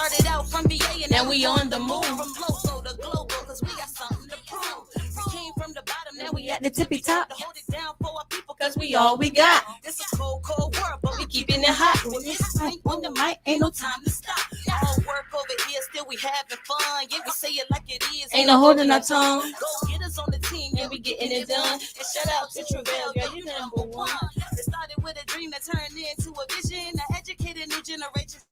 started out from VA and now we on the move. From local to global, cause we got something to prove. We came from the bottom, now we at the tippy top. To hold it down for our people, cause we all we got. This is cold, cold world, but we keeping it hot. When it's on the mic, ain't no time to stop. All work over here, still we having fun. Yeah, we say it like it is, ain't no holding our tongue. Go get us on the team, yeah, we getting it done. And shout out to Travell, girl, you number one. It started with a dream that turned into a vision. To educate a new generation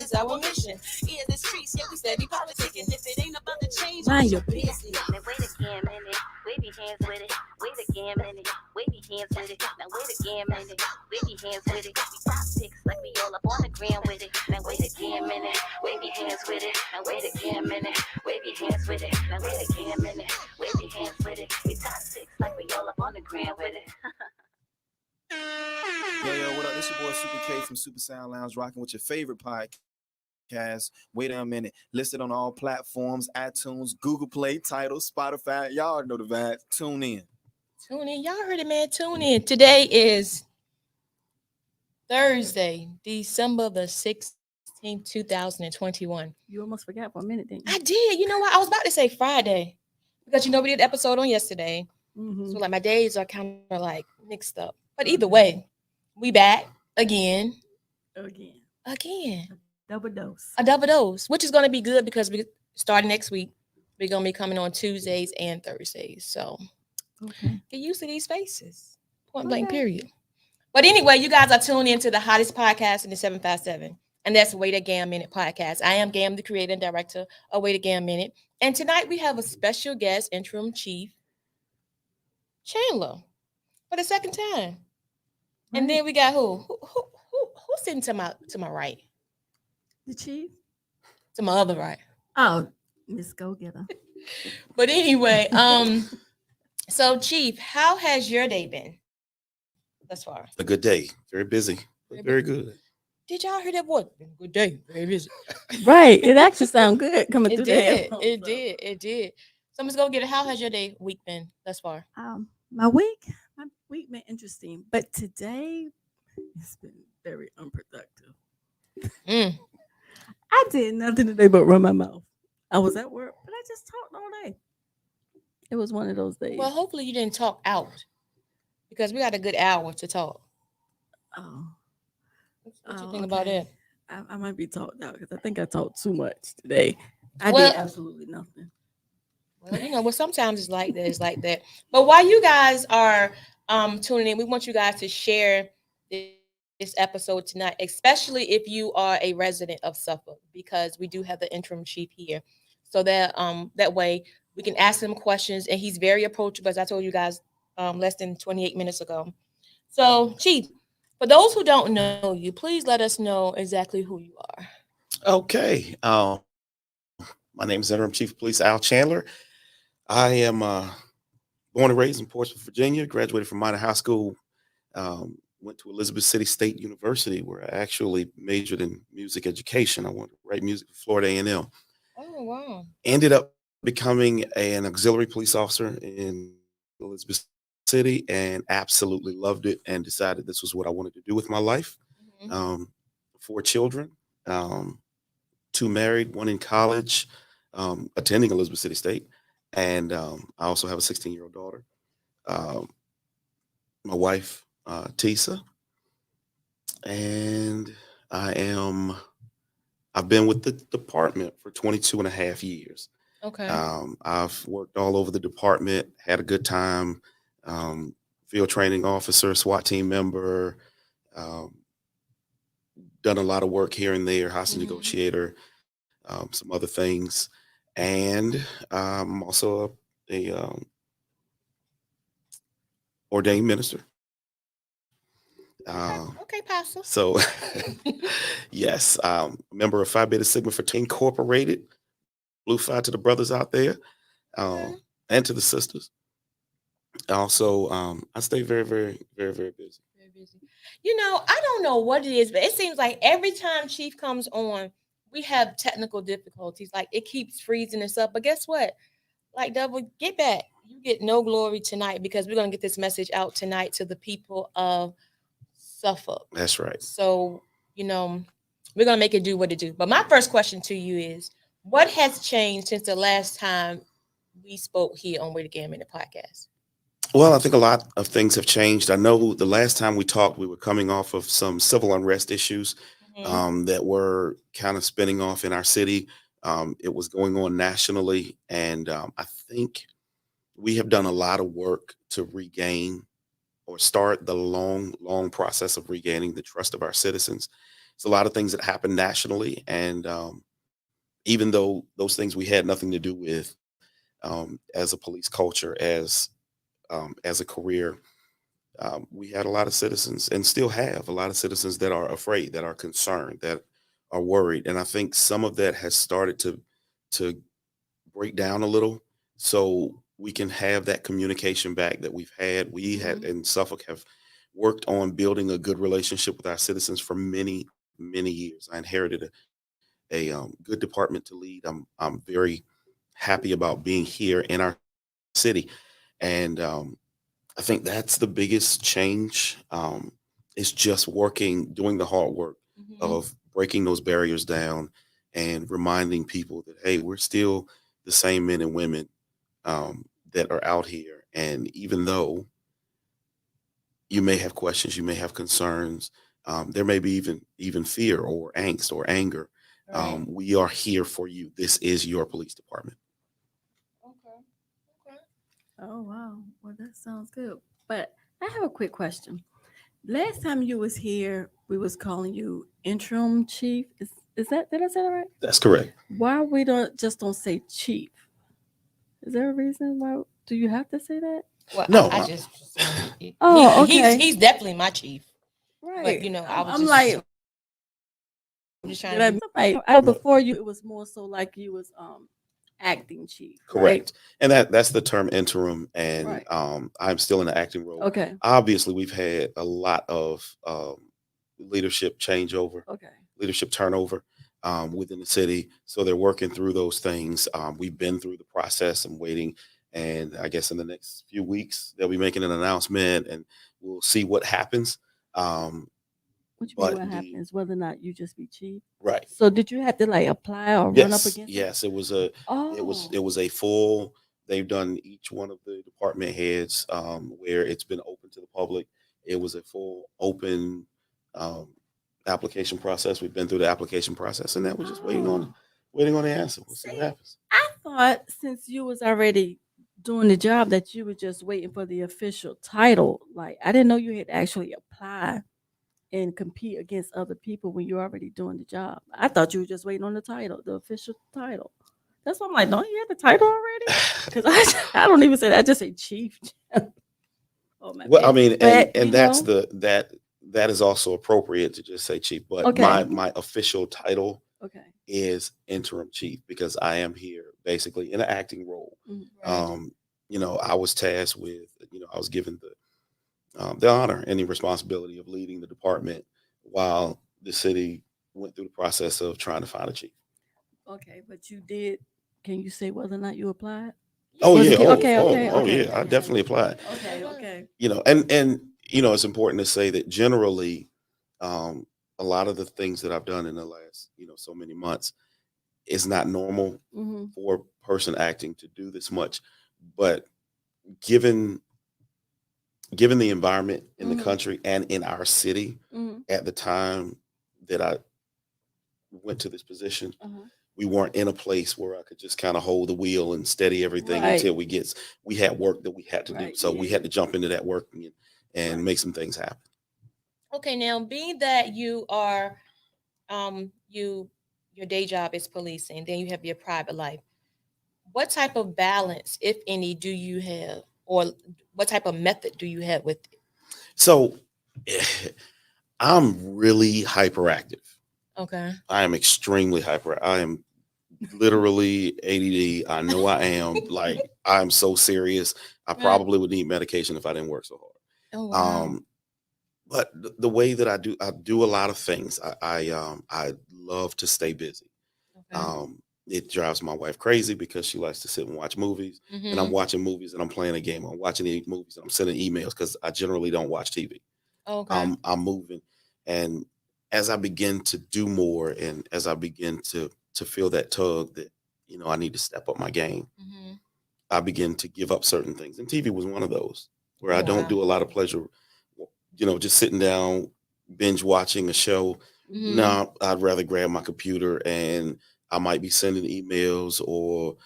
is our mission. Yeah, the streets, yeah, we steady politicking. If it ain't about the change, mind your business. Now wait again, minute. Wave your hands with it. Wait again, minute. Wave your hands with it. Now wait again, minute. Wave your hands with it. We top six like we all up on the ground with it. Now wait again, minute. Wave your hands with it. Now wait again, minute. Wave your hands with it. Now wait again, minute. Wave your hands with it. We top six like we all up on the ground with it. Yo, what up? This your boy Super K from Super Sound Lounge, rocking with your favorite podcast. Wait a minute. Listed on all platforms: iTunes, Google Play, Tidal, Spotify. Y'all already know the vibe. Tune in. Tune in. Y'all heard it, man. Tune in. Today is Thursday, December the 16th, 2021. You almost forgot for a minute, didn't you? I did. You know what? I was about to say Friday because we did the episode on yesterday. Mm-hmm. So like my days are kind of like mixed up. But either way, we back again. Double dose. A double dose, which is going to be good because we starting next week. We're going to be coming on Tuesdays and Thursdays. So get used to these faces. Point blank, period. But anyway, you guys are tuned into the hottest podcast in the 757. And that's Wait a Gam Minute podcast. I am Gam, the creator and director of Wait a Gam Minute. And tonight we have a special guest, Interim Chief Chandler, for the second time. And then we got who's sitting to my right? The chief? To my other right. Oh, Miss Go Getter. But anyway, so Chief, how has your day been thus far? A good day. Very busy. Very good. Did y'all hear that voice? Good day. Very busy. Right. It actually sounds good coming through there. It did. So Miss Go Getter, how has your week been thus far? My week been interesting, but today it's been very unproductive. I did nothing today but run my mouth. I was at work, but I just talked all day. It was one of those days. Well, hopefully you didn't talk out because we got a good hour to talk. Oh. What you think about it? I might be talked out because I think I talked too much today. I did absolutely nothing. Well, sometimes it's like that. But while you guys are tuning in, we want you guys to share this episode tonight, especially if you are a resident of Suffolk, because we do have the interim chief here. So that way we can ask him questions, and he's very approachable, as I told you guys less than 28 minutes ago. So, Chief, for those who don't know you, please let us know exactly who you are. Okay. My name is Interim Chief of Police Al Chandler. I am born and raised in Portsmouth, Virginia, graduated from Minor High School, went to Elizabeth City State University, where I actually majored in music education. I wanted to write music for Florida A&M. Oh, wow. Ended up becoming an auxiliary police officer in Elizabeth City and absolutely loved it and decided this was what I wanted to do with my life. 4 children, 2 married, 1 in college, attending Elizabeth City State. And I also have a 16-year-old daughter. My wife, Tisa. And I've been with the department for 22 and a half years. Okay. I've worked all over the department, had a good time. Field training officer, SWAT team member, done a lot of work here and there, hostage negotiator, some other things. And I'm also a ordained minister. Okay, Pastor. So, yes, member of Phi Beta Sigma Fraternity Incorporated. Blue Phi to the brothers out there, and to the sisters. Also, I stay very, very, very, very busy. Very busy. I don't know what it is, but it seems like every time Chief comes on, we have technical difficulties. Like it keeps freezing us up. But guess what? Like Double, get back. You get no glory tonight because we're gonna get this message out tonight to the people of Suffolk. That's right. So We're gonna make it do what it do. But my first question to you is, what has changed since the last time we spoke here on Way to Game in the podcast? Well, I think a lot of things have changed. I know the last time we talked, we were coming off of some civil unrest issues that were kind of spinning off in our city. It was going on nationally. And I think we have done a lot of work to regain or start the long, long process of regaining the trust of our citizens. It's a lot of things that happen nationally. And even though those things we had nothing to do with as a police culture, as a career, we had a lot of citizens and still have a lot of citizens that are afraid, that are concerned, that are worried. And I think some of that has started to break down a little so we can have that communication back that we've had. We had in Suffolk have worked on building a good relationship with our citizens for many, many years. I inherited a good department to lead. I'm very happy about being here in our city. And I think that's the biggest change. Is just working, doing the hard work of breaking those barriers down and reminding people that, hey, we're still the same men and women that are out here. And even though you may have questions, you may have concerns, there may be even fear or angst or anger. Right. We are here for you. This is your police department. Okay. Okay. Oh wow. Well, that sounds good. But I have a quick question. Last time you was here, we was calling you interim chief. Is that did I say that right? That's correct. Why we don't say chief? Is there a reason why? Do you have to say that? Well, No, I just Oh, he's okay. he's definitely my chief. But Right. you know, I was I'm just like, just did trying to be I know before you, it was more so like you was acting chief, right? correct. And that's the term interim. And Right. I'm still in the acting role. Okay. Obviously, we've had a lot of leadership changeover, Okay. leadership turnover within the city. So they're working through those things. We've been through the process. I'm waiting. And I guess in the next few weeks, they'll be making an announcement and we'll see what happens. Um, What you mean? but What happens? Whether or not you just be chief? right. So did you have to like apply or run up Yes, against it? yes, it was a Oh. it was a full. They've done each one of the department heads where it's been open to the public. It was a full open um, application process. We've been through the application process, and now we're just Oh. waiting on the answer. We'll see what See, happens. I thought since you was already doing the job that you were just waiting for the official title. Like I didn't know you had to actually apply and compete against other people when you're already doing the job. I thought you were just waiting on the title, the official title. That's why I'm like, don't you have the title already? Because I don't even say that. I just say chief. Oh my Well, I bad. mean, But and that's that is also appropriate to just say chief. But okay, my official title okay, is interim chief because I am here basically in an acting role. right. Um, I was tasked with, I was given the honor and the responsibility of leading the department while the city went through the process of trying to find a chief. okay. But you did. Can you say whether or not you applied? Oh Was yeah, it okay? Okay, oh okay, yeah, I definitely applied. okay, okay. And it's important to say that generally, um, a lot of the things that I've done in the last, so many months is not normal Mm-hmm. for a person acting to do this much, but given the environment in the Mm-hmm. country and in our city Mm-hmm. at the time that I went to this position, Uh-huh. we weren't in a place where I could just kind of hold the wheel and steady everything Right. until we had work that we had to do. Right. So we Yeah. had to jump into that work and Right. make some things happen. Okay, now being that you are your day job is policing, then you have your private life. What type of balance, if any, do you have, or what type of method do you have with it? So I'm really hyperactive. Okay. I am extremely hyper. I am literally ADD. I know I am. Like I'm so serious. I Right. probably would need medication if I didn't work so Oh hard. wow. But the way that I do a lot of things. I love to stay busy. Okay. It drives my wife crazy because she likes to sit and watch movies. And I'm Mm-hmm. watching movies and I'm playing a game. I'm watching the movies and I'm sending emails because I generally don't watch TV. Okay. I'm moving, and as I begin to do more, and as I begin to feel that tug that, I need to step up my game, Mm-hmm. I begin to give up certain things. And TV was one of those where I Oh, don't wow. do a lot of pleasure, just sitting down, binge watching a show. Mm-hmm. No, I'd rather grab my computer, and I might be sending emails, or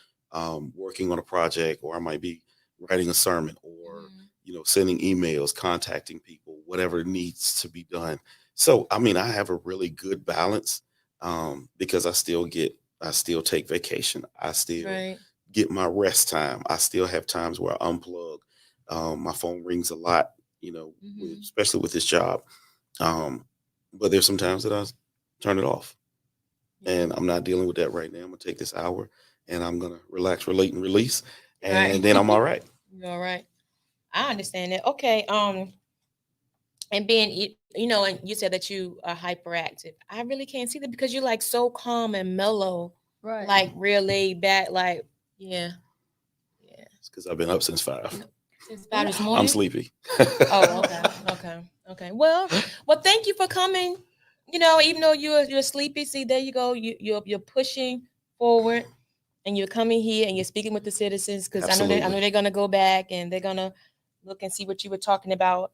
working on a project, or I might be writing a sermon, or, Mm-hmm. sending emails, contacting people, whatever needs to be done. So, I mean, I have a really good balance, because I still take vacation. I still Right. get my rest time. I still have times where I unplug. My phone rings a lot, Mm-hmm. especially with this job. Um, but there's some times that I turn it off, Yeah. and I'm not dealing with that right now. I'm gonna take this hour, and I'm gonna relax, relate, and release, Right. and then I'm all right. You're all right. I understand that. Okay. And being, and you said that you are hyperactive. I really can't see that because you're like so calm and mellow, Right. like real laid back. Like, yeah, yeah. It's because I've been up since 5. Since 5 this I'm morning. sleepy. Oh, okay, okay. Well, thank you for coming. Even though you're sleepy, see, there you go. You're pushing forward, and you're coming here and you're speaking with the citizens because I know Absolutely. they're gonna go back and they're gonna look and see what you were talking about,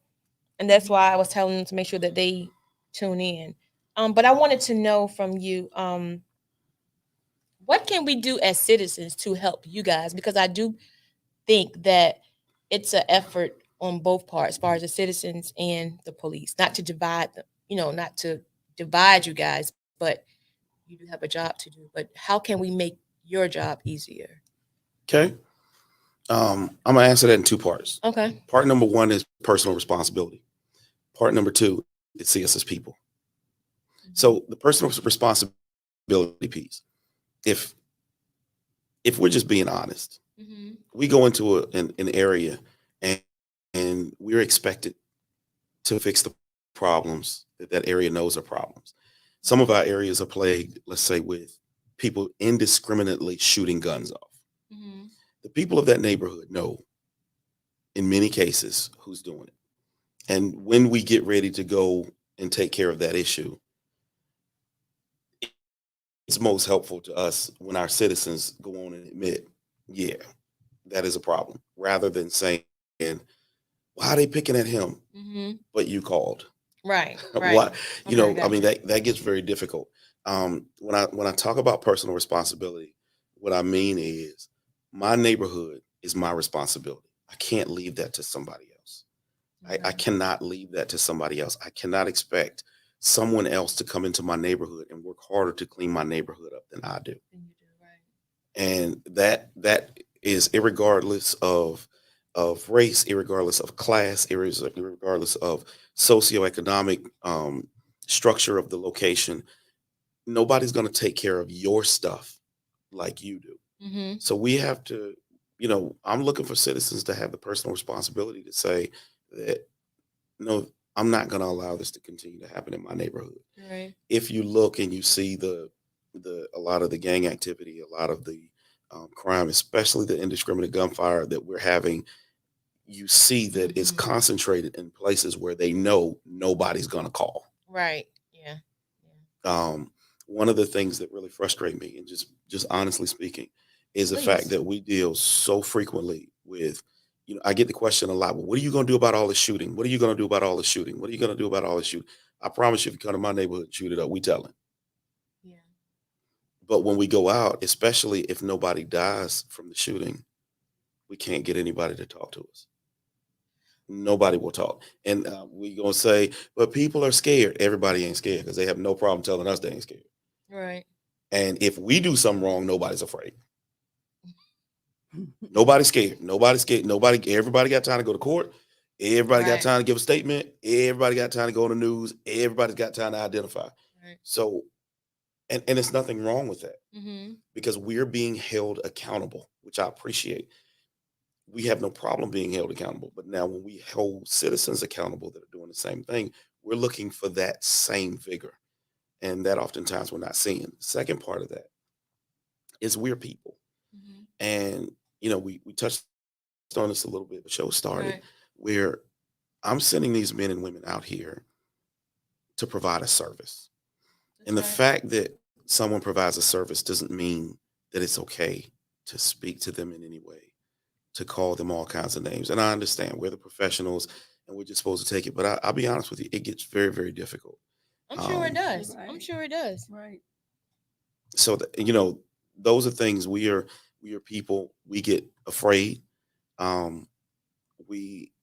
and that's why I was telling them to make sure that they tune in. But I wanted to know from you, what can we do as citizens to help you guys? Because I do think that it's an effort on both parts, as far as the citizens and the police, not to divide them, not to divide you guys, but you do have a job to do. But how can we make your job easier? Okay. I'm gonna answer that in 2 parts. Okay. Part number 1 is personal responsibility. Part number 2 is see us as people. So the personal responsibility piece. If if we're just being honest, Mm-hmm. we go into an area, and we're expected to fix the problems that area knows are problems. Some of our areas are plagued, let's say, with people indiscriminately shooting guns off. Mm-hmm. The people of that neighborhood know, in many cases, who's doing it. And when we get ready to go and take care of that issue, it's most helpful to us when our citizens go on and admit, yeah, that is a problem, rather than saying, why are they picking at him? Mm-hmm. But you called. Right. Right. What, Okay, I I got mean, you. that gets very difficult. When I talk about personal responsibility, what I mean is my neighborhood is my responsibility. I can't leave that to somebody else. I Okay. cannot leave that to somebody else. I cannot expect someone else to come into my neighborhood and work harder to clean my neighborhood up than I do. Then you do right. And that is irregardless of race, irregardless of class, irregardless of socioeconomic structure of the location. Nobody's going to take care of your stuff like you do. Mm-hmm. So we have to, I'm looking for citizens to have the personal responsibility to say that, no, I'm not going to allow this to continue to happen in my neighborhood. Right. If you look and you see a lot of the gang activity, a lot of the crime, especially the indiscriminate gunfire that we're having, you see that it's Mhm. concentrated in places where they know nobody's going to call. Right. Yeah. Um, One of the things that really frustrate me, and just honestly speaking, is the fact Please. that we deal so frequently with, I get the question a lot. Well, what are you going to do about all the shooting? What are you going to do about all the shooting? What are you going to do about all the shooting? I promise you, if you come to my neighborhood and shoot it up, we telling. Yeah. But when we go out, especially if nobody dies from the shooting, we can't get anybody to talk to us. Nobody will talk. And we going to say, but people are scared. Everybody ain't scared because they have no problem telling us they ain't scared. Right. And if we do something wrong, nobody's afraid. Nobody's scared. Nobody's scared. Everybody got time to go to court. Everybody got Right. time to give a statement. Everybody got time to go on the news. Everybody's got time to identify. Right. So, and it's nothing wrong with that, Mm-hmm. because we're being held accountable, which I appreciate. We have no problem being held accountable. But now when we hold citizens accountable that are doing the same thing, we're looking for that same vigor. And that oftentimes we're not seeing. The second part of that is we're people. Mm-hmm. And, we touched on this a little bit. The show started Right. where I'm sending these men and women out here to provide a service. That's And the right. fact that someone provides a service doesn't mean that it's okay to speak to them in any way, to call them all kinds of names. And I understand we're the professionals and we're just supposed to take it. But I'll be honest with you, it gets very, very difficult. I'm sure it Um, does. I'm Right. sure it does. Right. so that, those are things we are people. We get afraid. Um, we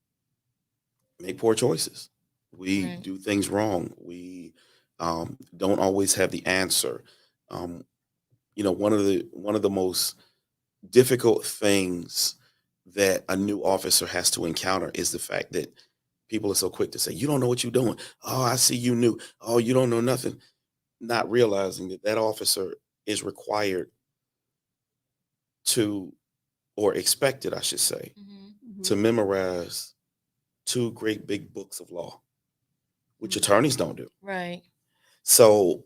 make poor choices. We Right. do things wrong. We don't always have the answer. Um, one of the most difficult things that a new officer has to encounter is the fact that people are so quick to say, "You don't know what you're doing. Oh, I see you knew. Oh, you don't know nothing," not realizing that that officer is required to, or expected, I should say, Mm-hmm. to Mhm. memorize two great big books of law, which Mhm. attorneys don't do. Right. So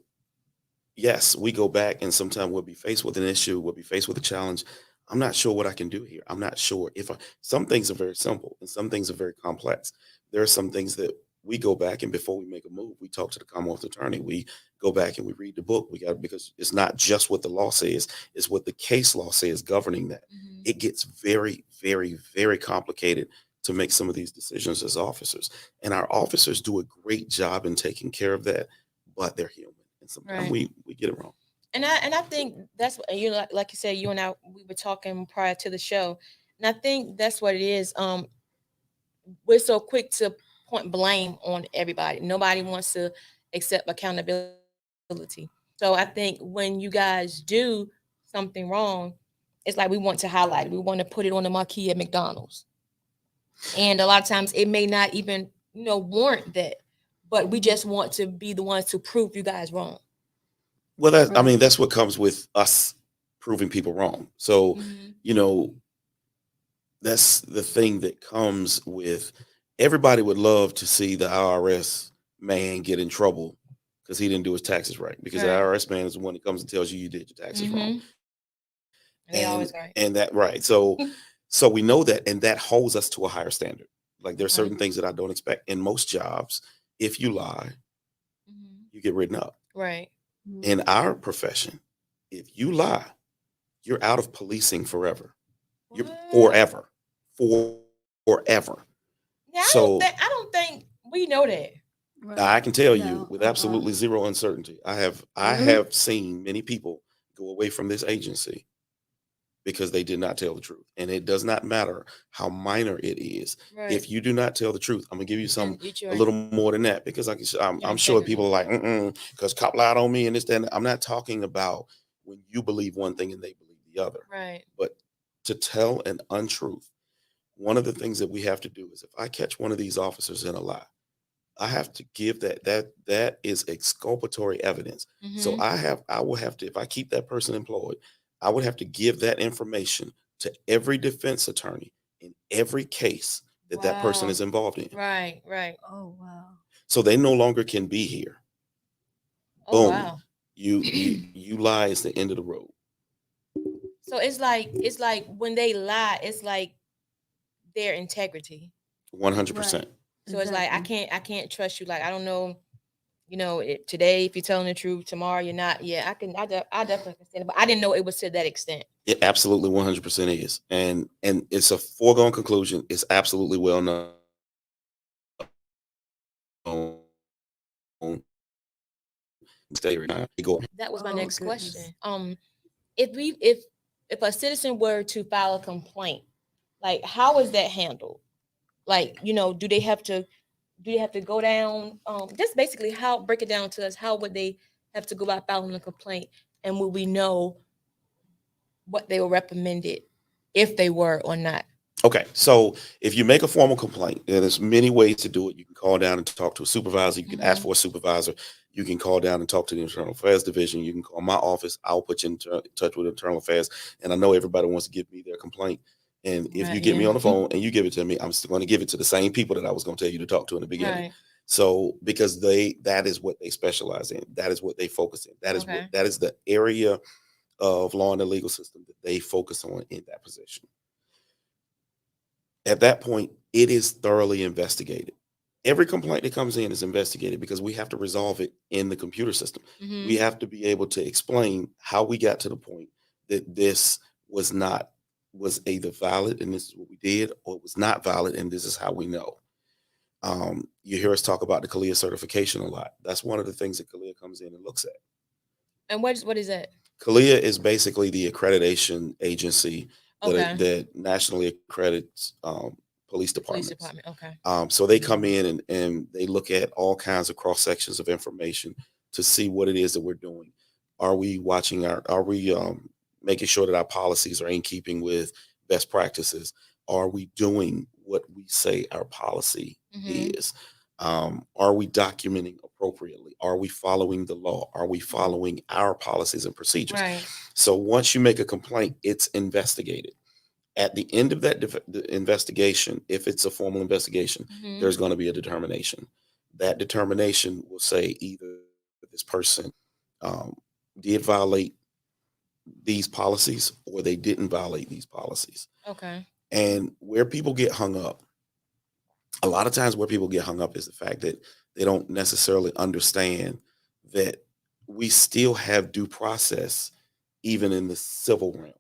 yes, we go back and sometimes we'll be faced with an issue, we'll be faced with a challenge. I'm not sure what I can do here. I'm not sure if some things are very simple and some things are very complex. There are some things that we go back and before we make a move, we talk to the Commonwealth attorney. We go back and we read the book. We got because it's not just what the law says, it's what the case law says governing that. Mm-hmm. It gets very, very, very complicated to make some of these decisions as officers. And our officers do a great job in taking care of that, but they're human. And sometimes Right. we get it wrong. And I think that's what like you said, you and I we were talking prior to the show, and I think that's what it is. We're so quick to point blame on everybody. Nobody wants to accept accountability. So I think when you guys do something wrong, it's like we want to highlight it. We want to put it on the marquee at McDonald's. And a lot of times it may not even, warrant that. But we just want to be the ones to prove you guys wrong. Well, Right. that's what comes with us proving people wrong. So, Mm-hmm. you know, that's the thing that comes with everybody would love to see the IRS man get in trouble because he didn't do his taxes right. Because the Right. IRS man is the one that comes and tells you you did your taxes wrong. Mm-hmm. And they always right. And that right. So we know that and that holds us to a higher standard. Like there's Right. certain things that I don't expect. In most jobs, if you lie, Mm-hmm. you get written up. Right. Mhm. In our profession, if you lie, you're out of policing forever. You're What? forever. Forever. Yeah, So I don't think we know that. I Right. can tell you No. with absolutely zero uncertainty, I Really? have seen many people go away from this agency because they did not tell the truth. And it does not matter how minor it is. Right. If you do not tell the truth, I'm gonna give you some It's a little more than that because your I'm sure integrity. people are like, because cop lied on me and this, that. And I'm not talking about when you believe one thing and they believe the other. Right. But to tell an untruth, one of the things that we have to do is if I catch one of these officers in a lie, I have to give that is exculpatory evidence. So Mm-hmm. I will have to if I keep that person employed, I would have to give that information to every defense attorney in every case that that person Wow. is involved in. Right. Right. Oh wow. So they no longer can be here. Oh Boom. wow. You lie is the end of the road. So it's like when they lie, it's like their integrity. 100%. Right. So it's like Exactly. I can't trust you. Like I don't know. Today if you're telling the truth, tomorrow you're not. Yeah, I definitely understand it, but I didn't know it was to that extent. It absolutely 100% is. And it's a foregone conclusion. It's absolutely well known. Stay right. Go. That was my Oh next goodness. question. If a citizen were to file a complaint, like how is that handled? Like, do they have to go down? Just basically how break it down to us. How would they have to go about filing a complaint, and would we know what they were recommended if they were or not? Okay, so if you make a formal complaint, there's many ways to do it. You can call down and talk to a supervisor. You can ask Mhm. for a supervisor. You can call down and talk to the Internal Affairs Division. You can call my office. I'll put you in touch with Internal Affairs. And I know everybody wants to give me their complaint. And if you Right. get me Yeah. on the phone and you give it to me, I'm still going to give it to the same people that I was going to tell you to talk to in the beginning. Right. So because that is what they specialize in. That is what they focus in. Okay. That is the area of law and the legal system that they focus on in that position. At that point, it is thoroughly investigated. every complaint that comes in is investigated because we have to resolve it in the computer system. Mhm. We have to be able to explain how we got to the point that this was either valid and this is what we did, or it was not valid and this is how we know. You hear us talk about the CALIA certification a lot. That's one of the things that CALIA comes in and looks at. And what is that? CALIA is basically the accreditation agency Okay. that nationally accredits police Police departments. department. Okay. So they come in and they look at all kinds of cross sections of information to see what it is that we're doing. Are we making sure that our policies are in keeping with best practices? Are we doing what we say our policy Mhm. is? Are we documenting appropriately? Are we following the law? Are we following our policies and procedures? Right. So once you make a complaint, it's investigated. At the end of that the investigation, if it's a formal investigation, Mhm. there's going to be a determination. That determination will say either this person did violate these policies or they didn't violate these policies. Okay. And where people get hung up, a lot of times where people get hung up is the fact that they don't necessarily understand that we still have due process even in the civil realm.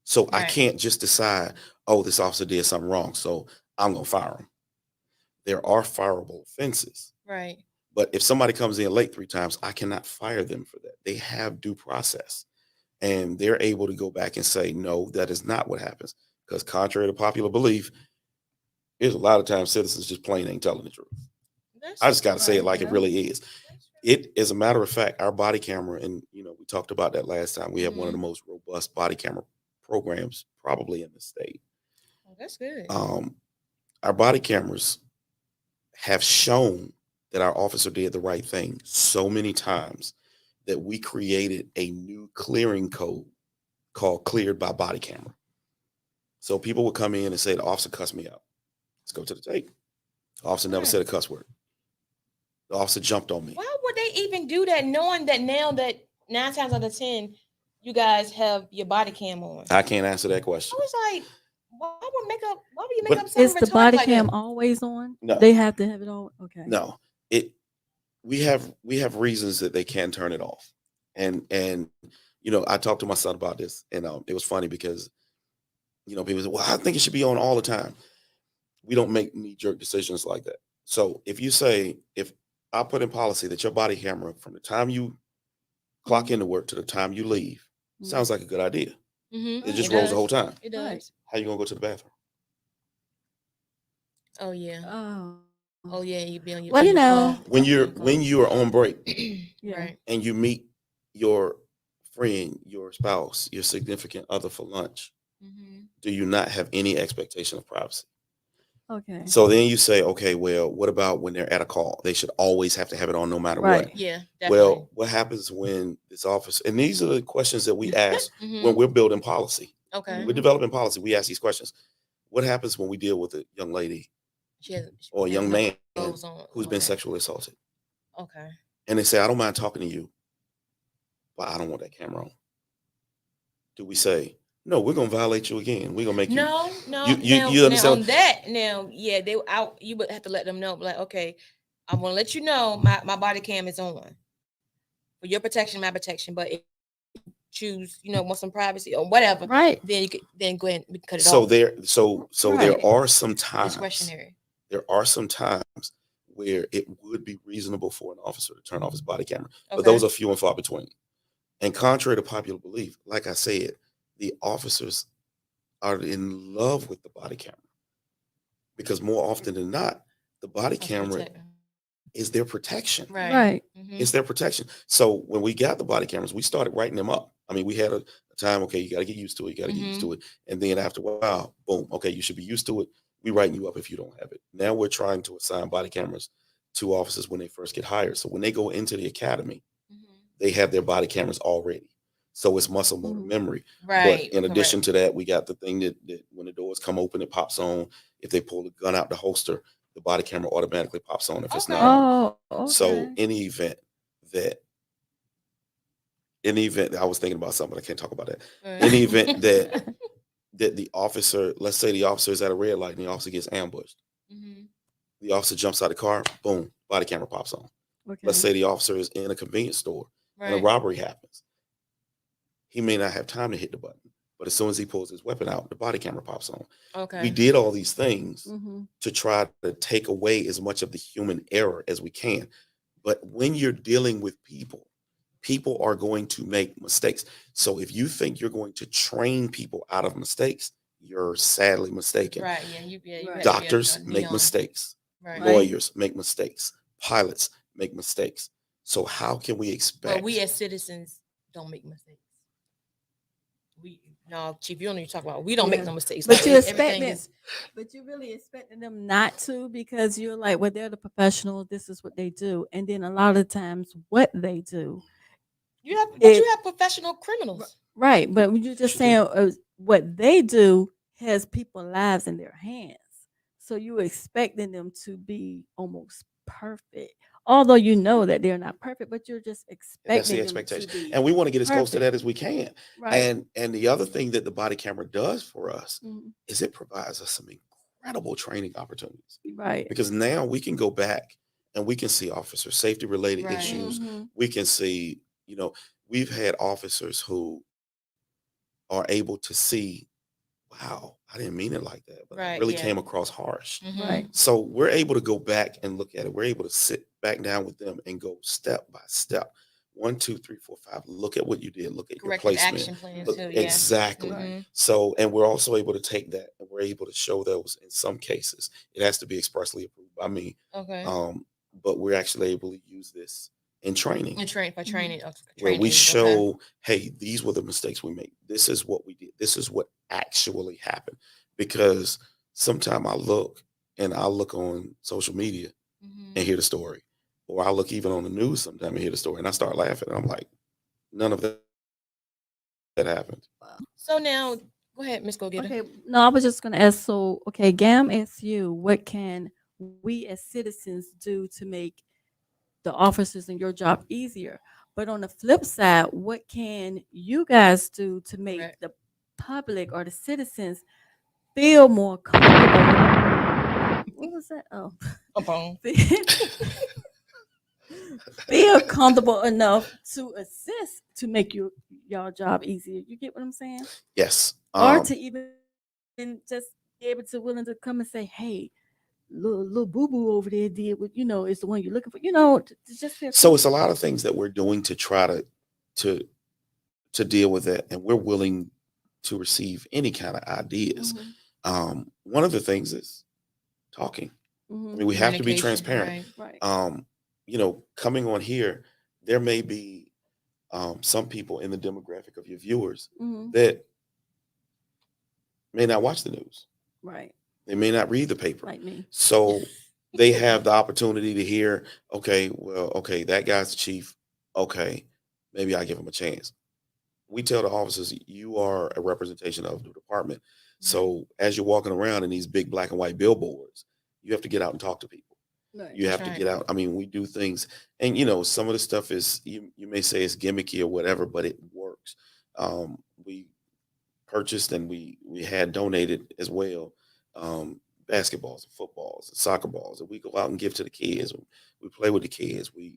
So I Right. can't just decide, oh, this officer did something wrong, so I'm going to fire him. There are fireable offenses. Right. But if somebody comes in late 3 times, I cannot fire them for that. They have due process. And they're able to go back and say, no, that is not what happens. Because contrary to popular belief, there's a lot of times citizens just plain ain't telling the truth. That's I just got to say it Right, like it yeah. really is. It, as a matter of fact, our body camera, and we talked about that last time. We have one of the most robust body camera programs probably in the state. Oh, that's good. Our body cameras have shown that our officer did the right thing so many times that we created a new clearing code called cleared by body camera. So people would come in and say, the officer cussed me out. Let's go to the tape. The officer never Right. said a cuss word. The officer jumped on me. Why would they even do that, knowing that now that 9 times out of 10, you guys have your body cam on? I can't answer that question. I was like, why would you make But up something Is the retarded body like cam that? always on? No. They have to have it on. Okay. No, we have reasons that they can turn it off. And I talked to my son about this, and it was funny because people say, well, I think it should be on all the time. We don't make knee-jerk decisions like that. So if I put in policy that your body camera from the time you clock into work to the time you leave, sounds like a good idea. Mm-hmm. It just rolls the whole time. It does. Right. How you gonna go to the bathroom? Oh yeah. Oh. Oh yeah. You be on your. Well, on you your know, phone. When you are on break Yeah. Right. and you meet your friend, your spouse, your significant other for lunch, Mm-hmm. do you not have any expectation of privacy? Okay. So then you say, okay, well, what about when they're at a call? They should always have to have it on no matter Right. what. Yeah. Definitely. Well, what happens when this office, and these are the questions that we ask Mhm. when we're building policy. Okay. When we're developing policy, we ask these questions. What happens when we deal with a young lady She or a has young no man clothes on, who's on been that. sexually assaulted? Okay. And they say, I don't mind talking to you, but I don't want that camera on. Do we say, no, we're going to violate you again. We're going to make you. No. You Now understand? on that, yeah, you would have to let them know, like, okay, I want to let you know my body cam is on for your protection, my protection. But if you choose, want some privacy or whatever, Right. then you could go ahead and cut it So off. there Right. are some times. Discretionary. There are some times where it would be reasonable for an officer to turn off his body camera, but Okay. those are few and far between. And contrary to popular belief, like I said, the officers are in love with the body camera because more often than not, the body camera Protect them. is their protection. Right. Right. Mhm. It's their protection. So when we got the body cameras, we started writing them up. I mean, we had a time, okay, you got to get used to it. You got to get used to it. And then after a while, boom, okay, you should be used to it. We writing you up if you don't have it. Now we're trying to assign body cameras to officers when they first get hired. So when they go into the academy, they have their body cameras already. So it's muscle motor memory. Right. But in addition to that, we got the thing that when the doors come open, it pops on. If they pull the gun out the holster, the body camera automatically pops on if it's not on. Oh, okay. So in the event I was thinking about something, but I can't talk about that. In the event that the officer, let's say the officer is at a red light and the officer gets ambushed, Mhm. The officer jumps out of the car, boom, body camera pops on. Okay. Let's say the officer is in a convenience store and a Right. robbery happens. He may not have time to hit the button, but as soon as he pulls his weapon out, the body camera pops on. Okay. We did all these things Mm-hmm. to try to take away as much of the human error as we can. But when you're dealing with people, people are going to make mistakes. So if you think you're going to train people out of mistakes, you're sadly mistaken. Right. Yeah. You Right. have to be Doctors a make neon. mistakes. Right. Right. Lawyers make mistakes. Pilots make mistakes. So how can we expect? But we as citizens don't make mistakes. No, Chief, you don't need to talk about. We don't make Yeah. no mistakes. But Like, you everything expect them, is but you really expecting them not to, because you're like, well, they're the professionals. This is what they do, and then a lot of times, what they do, you have, but It- you have professional criminals. right? But you're just saying what they do has people's lives in their hands, so you're expecting them to be almost perfect, although you know that they're not perfect, but you're just That's the expecting them to expectation. be And we want to get as close to perfect. that as we can. Right. And the other thing that the body camera does for us Mhm. is it provides us some incredible training opportunities. Right. Because now we can go back and we can see officer safety related Right. issues. Mhm. We can see, we've had officers who are able to see, wow, I didn't mean it like that, but it Right, really yeah. came across harsh. Mhm. Right. So we're able to go back and look at it. We're able to sit back down with them and go step by step. 1, 2, 3, 4, 5. Look at what you did. Look at your Corrective placement. action plans Look, too. Yeah. exactly. Mhm. So, and we're also able to take that and we're able to show those in some cases. It has to be expressly approved by me. Okay. But we're actually able to use this in training And train for training. where we training, show, hey, these were the mistakes we made. This is what we did. This is what actually happened. Because sometimes I look on social media Mhm. and hear the story. Or I look even on the news sometimes and hear the story and I start laughing. And I'm like, none of that happened. So now, go ahead, Miss Go Getter. Okay, no, I was just gonna ask. So, okay, Gam asks you, what can we as citizens do to make the officers in your job easier? But on the flip side, what can you guys do to make Correct. the public or the citizens feel more comfortable? What was that? Oh, Boom. feel comfortable enough to assist to make your job easier. You get what I'm saying? Yes. Or to even just be able to willing to come and say, hey, little boo boo over there did what is the one you're looking for. To just feel So it's a lot comfortable. of things that we're doing to try to deal with it, and we're willing to receive any kind of ideas. One of the things is talking. I mean, we have to be Communication, transparent. right. Right. Coming on here, there may be some people in the demographic of your viewers Mhm. that may not watch the news. Right. They may not read the paper. Like me. So they have the opportunity to hear, okay, that guy's the chief. Okay, maybe I give him a chance. We tell the officers, you are a representation of the department. So as you're walking around in these big black and white billboards, you have to get out and talk to people. Right. You have That's to right. get out. I mean, we do things, and some of the stuff is you may say it's gimmicky or whatever, but it works. We purchased and we had donated as well basketballs and footballs and soccer balls that we go out and give to the kids. We play with the kids. We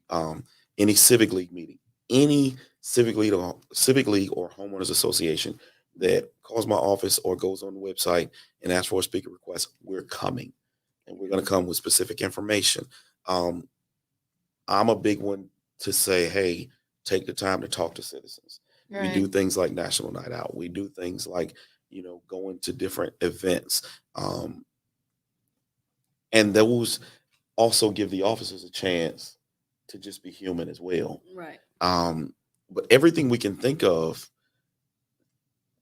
any civic league meeting, any civic league or homeowners association that calls my office or goes on the website and asks for a speaker request, we're coming, and we're going to come with specific information. I'm a big one to say, hey, take the time to talk to citizens. We Right. do things like National Night Out. We do things like, going to different events. And those also give the officers a chance to just be human as well. Right. But everything we can think of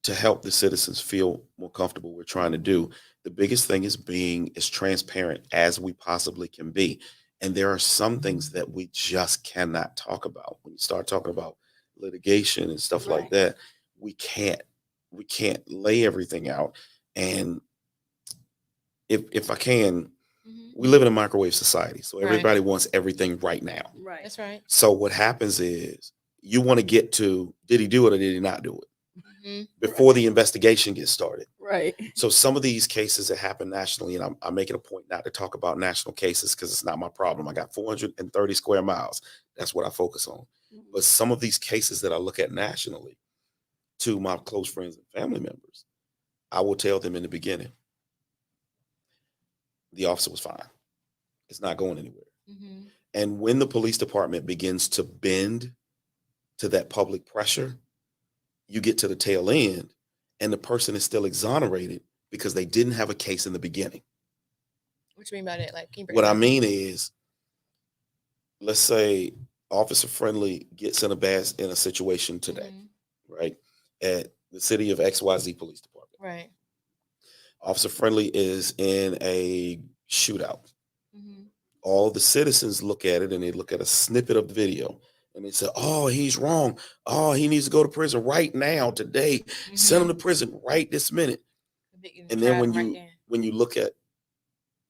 to help the citizens feel more comfortable, we're trying to do. The biggest thing is being as transparent as we possibly can be. And there are some things that we just cannot talk about. When you start talking about litigation and stuff like Right. that, we can't lay everything out. And if I can, we live in a microwave society. So Right. everybody wants everything right now. Right. That's right. So what happens is you want to get to, did he do it or did he not do it? before the investigation gets started. Right. So some of these cases that happen nationally, and I'm making a point not to talk about national cases because it's not my problem. I got 430 square miles. That's what I focus on. But some of these cases that I look at nationally, to my close friends and family members, I will tell them in the beginning, the officer was fine. It's not going anywhere. And when the police department begins to bend to that public pressure, you get to the tail end and the person is still exonerated because they didn't have a case in the beginning. What you mean by that? Like, what I mean is, let's say Officer Friendly gets in a situation today, right? At the city of XYZ Police Department. Right. Officer Friendly is in a shootout. All the citizens look at it and they look at a snippet of the video and they say, oh, he's wrong. Oh, he needs to go to prison right now, today. Send him to prison right this minute. And then when you look at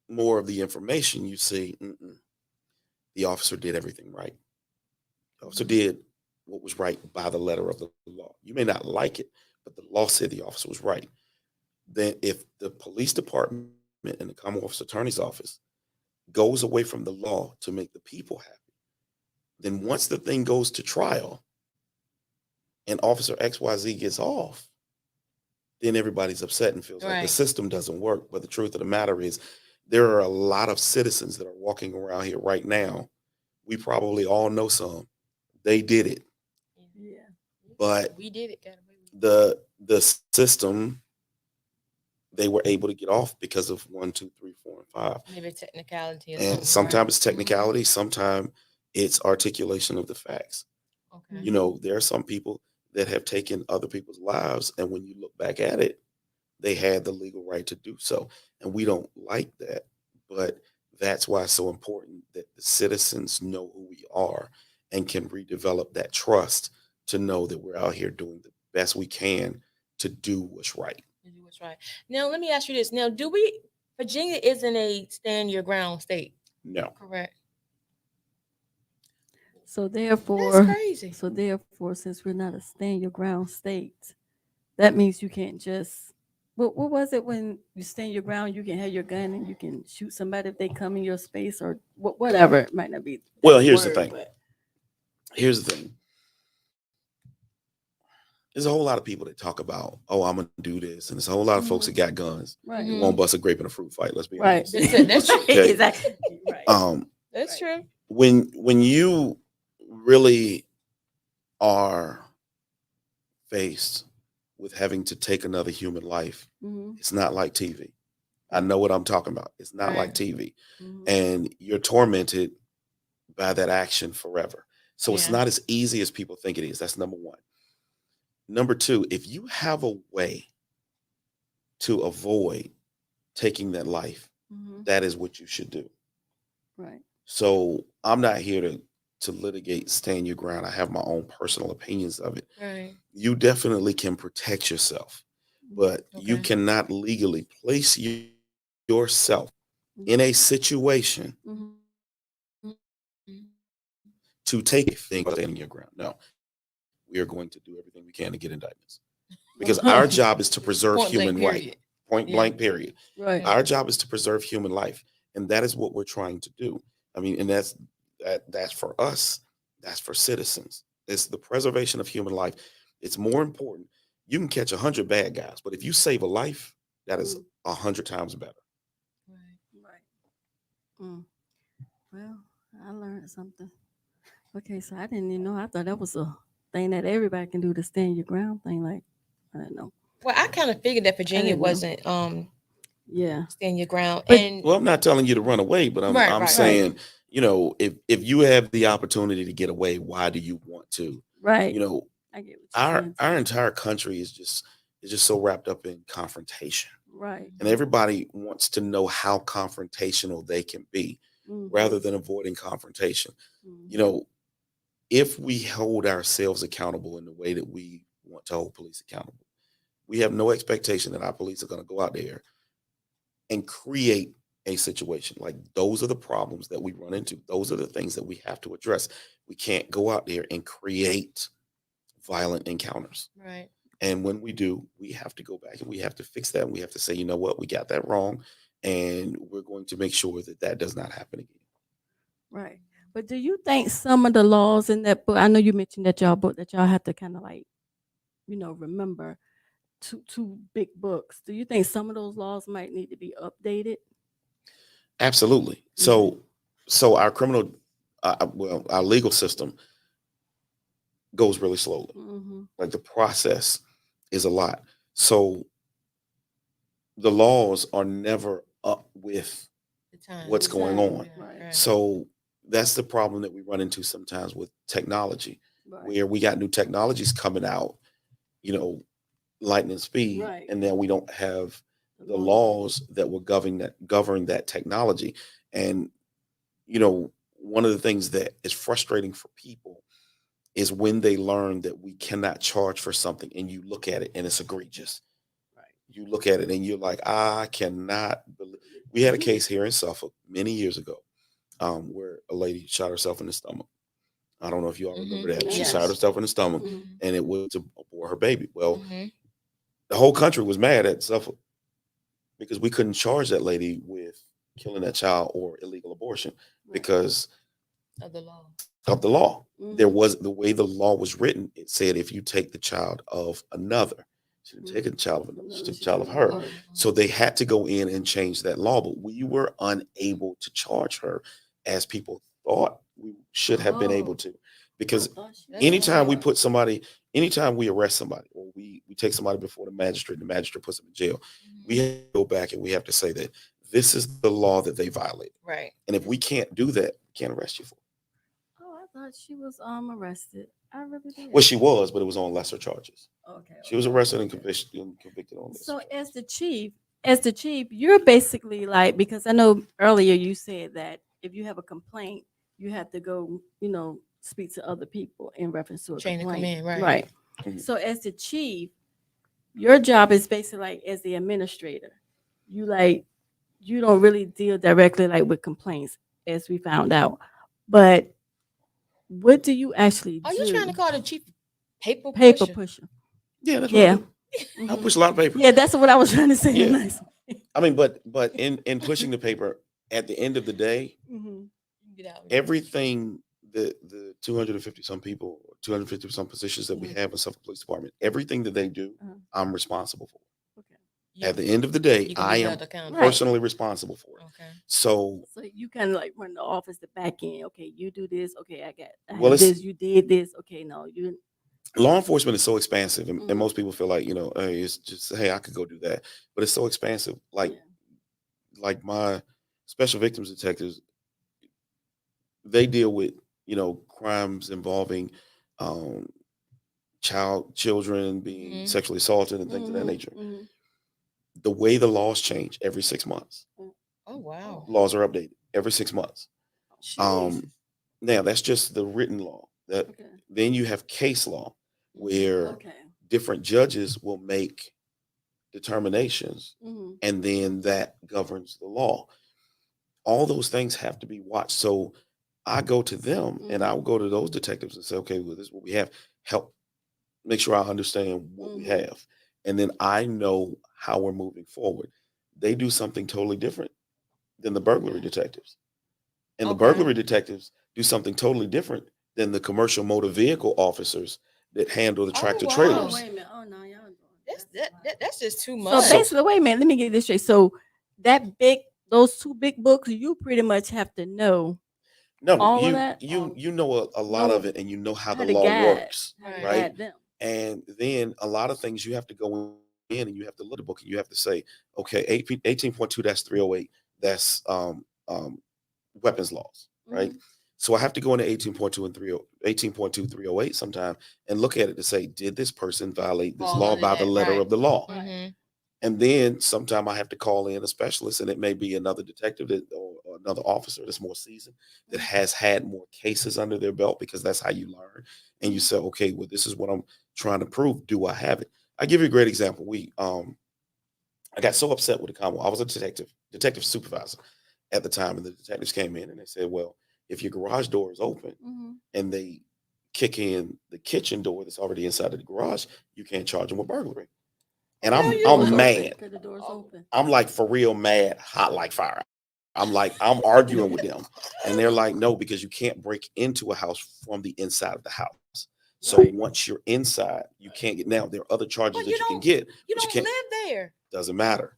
more of the information, you see the officer did everything right. The officer did what was right by the letter of the law. You may not like it, but the law said the officer was right. Then if the police department and the Commonwealth Attorney's Office goes away from the law to make the people happy, then once the thing goes to trial and Officer XYZ gets off, then everybody's upset and feels like the system doesn't work. But the truth of the matter is, there are a lot of citizens that are walking around here right now. We probably all know some. They did it. Yeah. But we did it. The system, they were able to get off because of 1, 2, 3, 4, and 5. Maybe technicality. And sometimes it's technicality. Sometimes it's articulation of the facts. Okay. You know, there are some people that have taken other people's lives, and when you look back at it, they had the legal right to do so. And we don't like that. But that's why it's so important that the citizens know who we are and can redevelop that trust to know that we're out here doing the best we can to do what's right. Now, let me ask you this. Now, Virginia isn't a stand your ground state? No. Correct. So therefore, that's crazy. So therefore, since we're not a stand your ground state, that means you can't just. What was it when you stand your ground? You can have your gun and you can shoot somebody if they come in your space or whatever. It might not be. Well, here's the thing. Here's the thing. There's a whole lot of people that talk about, oh, I'm gonna do this, and there's a whole lot of folks that got guns. Right. Won't bust a grape in a fruit fight. Let's be right. honest. That's true. Okay. Exactly. Right. That's true. When you really are faced with having to take another human life, it's not like TV. I know what I'm talking about. It's not like TV. And you're tormented by that action forever. So it's not as easy as people think it is. That's number one. Number two, if you have a way to avoid taking that life, that is what you should do. Right. So I'm not here to litigate, stand your ground. I have my own personal opinions of it. Right. You definitely can protect yourself, but you cannot legally place yourself in a situation to take a thing standing your ground. No, we are going to do everything we can to get indictments because our job is to preserve human life. Point blank, period. Right. Our job is to preserve human life, and that is what we're trying to do. I mean, and that's for us. That's for citizens. It's the preservation of human life. It's more important. You can catch 100 bad guys, but if you save a life, that is 100 times better. Right. Well, I learned something. Okay, so I didn't even know. I thought that was a thing that everybody can do, to stand your ground thing. Like, I don't know. Well, I kind of figured that Virginia wasn't stand your ground. But, well, I'm not telling you to run away, but I'm saying, you know, if you have the opportunity to get away, why do you want to? Right. You know, I get what our entire country is just so wrapped up in confrontation. Right. And everybody wants to know how confrontational they can be rather than avoiding confrontation. You know, if we hold ourselves accountable in the way that we want to hold police accountable, we have no expectation that our police are going to go out there and create a situation. Like, those are the problems that we run into. Those are the things that we have to address. We can't go out there and create violent encounters. Right. And when we do, we have to go back and we have to fix that. And we have to say, you know what, we got that wrong. And we're going to make sure that that does not happen again. Right. But do you think some of the laws in that book, I know you mentioned that y'all book that y'all have to kind of like, remember two big books. Do you think some of those laws might need to be updated? Absolutely. So our criminal, our legal system goes really slowly. Mm-hmm. Like the process is a lot. So the laws are never up with The time. what's going on. Right. So that's the problem that we run into sometimes with technology, Right. where we got new technologies coming out, lightning speed, Right. and then we don't have the law. laws that will govern that technology. And one of the things that is frustrating for people is when they learn that we cannot charge for something, and you look at it and it's egregious. Right. You look at it and you're like, I cannot believe. We had a case here in Suffolk many years ago, where a lady shot herself in the stomach. I don't know if you all remember that. She Yes. shot herself in the stomach, Mhm. and it was to abort her baby. Well, Mhm. the whole country was mad at Suffolk because we couldn't charge that lady with killing that child or illegal abortion because Of the law. of the law. Mhm. There was the way the law was written. It said if you take the child of another, she didn't take the child of another, she took the child of her. So they had to go in and change that law, but we were unable to charge her as people thought we should have been able to, because anytime we put somebody, anytime we arrest somebody or we take somebody before the magistrate puts them in jail, we have to go back and we have to say that this is the law that they violated. Right. And if we can't do that, we can't arrest you for it. Oh, I thought she was arrested. I really did. Well, she was, but it was on lesser charges. Okay. She was arrested and convicted on this. So as the chief, you're basically like, because I know earlier you said that if you have a complaint, you have to go, speak to other people in reference to a Chain of complaint. command, right. Right. Mhm. So as the chief, your job is basically like as the administrator. You don't really deal directly like with complaints, as we found out. But what do you actually do? Are you trying to call the chief paper paper pusher? pusher? Yeah, that's what Yeah. I do. I push a lot of paper. Yeah, that's what I was trying to say. Yeah. Nice. I mean, but in pushing the paper, at the end of the day, Mhm. Get out. everything the 250 some people, 250 some positions that we have in Suffolk Police Department, everything that they do, I'm responsible for. Okay. At the end of the day, You can I be am held accountable. personally responsible for it. Okay. So So you kind of like run the office, the back end. Okay, you do this. Okay, I Well, have it's- this. You did this. Okay, no, you. law enforcement is so expansive, and Mhm. most people feel like, hey, it's just, hey, I could go do that, but it's so expansive. Like my special victims detectives, they deal with crimes involving um, children being Mhm. sexually assaulted and things of that Mhm, nature. mhm. The way the laws change every 6 months, Oh wow. laws are updated every 6 months. Jesus. Now that's just the written law. That Okay. Then you have case law, where Okay. different judges will make determinations, Mhm. and then that governs the law. All those things have to be watched. So I go to them and I will go to those detectives and say, okay, well, this is what we have. Help make sure I understand what we Mhm. have. And then I know how we're moving forward. They do something totally different than the burglary detectives. And the Okay. burglary detectives do something totally different than the commercial motor vehicle officers that handle the tractor wow. Oh, trailers. wait a minute. Oh no, y'all. That's just too So much. basically, wait a minute. Let me get this straight. So those two big books, you pretty much have to know No, all of you that. you know a lot of it, and you know how the to law guide, works, how to Right. right? guide them. And then a lot of things you have to go in and you have to look at the book and you have to say, okay, 18.2, that's 308, that's weapons laws, right? Mhm. So I have to go into 18.2 and 18.2, 308 sometime and look at it to say, did this person violate this Fall law under by the that, letter right. of the law? Mhm. And then sometime I have to call in a specialist, and it may be another detective or another officer that's more seasoned, that has had more cases under their belt, because that's how you learn. And you say, okay, well, this is what I'm trying to prove. Do I have it? I give you a great example. I got so upset with the Commonwealth. I was a detective supervisor at the time, and the detectives came in and they said, well, if your garage door is open Mhm. and they kick in the kitchen door that's already inside of the garage, you can't charge them with burglary. And No, you I'm wouldn't. mad. Because the door's open. I'm like for real mad, hot like fire. I'm arguing with them. And they're like, no, because you can't break into a house from the inside of the house. So Right. once you're inside, you can't get. Now there are other charges But that you you can don't. get. You but don't can't. live there. Doesn't matter.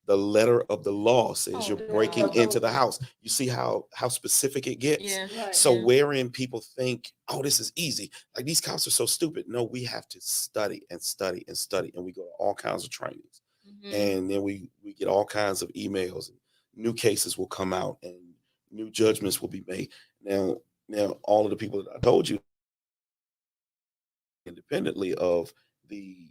The letter of the law says Oh, you're God. breaking into the house. You see how specific it gets. Yeah. Right. So Yeah. wherein people think, oh, this is easy. Like these cops are so stupid. No, we have to study and study and study, and we go to all kinds of trainings, Mhm. and then we get all kinds of emails, and new cases will come out, and new judgments will be made. Now all of the people that I told you, independently of the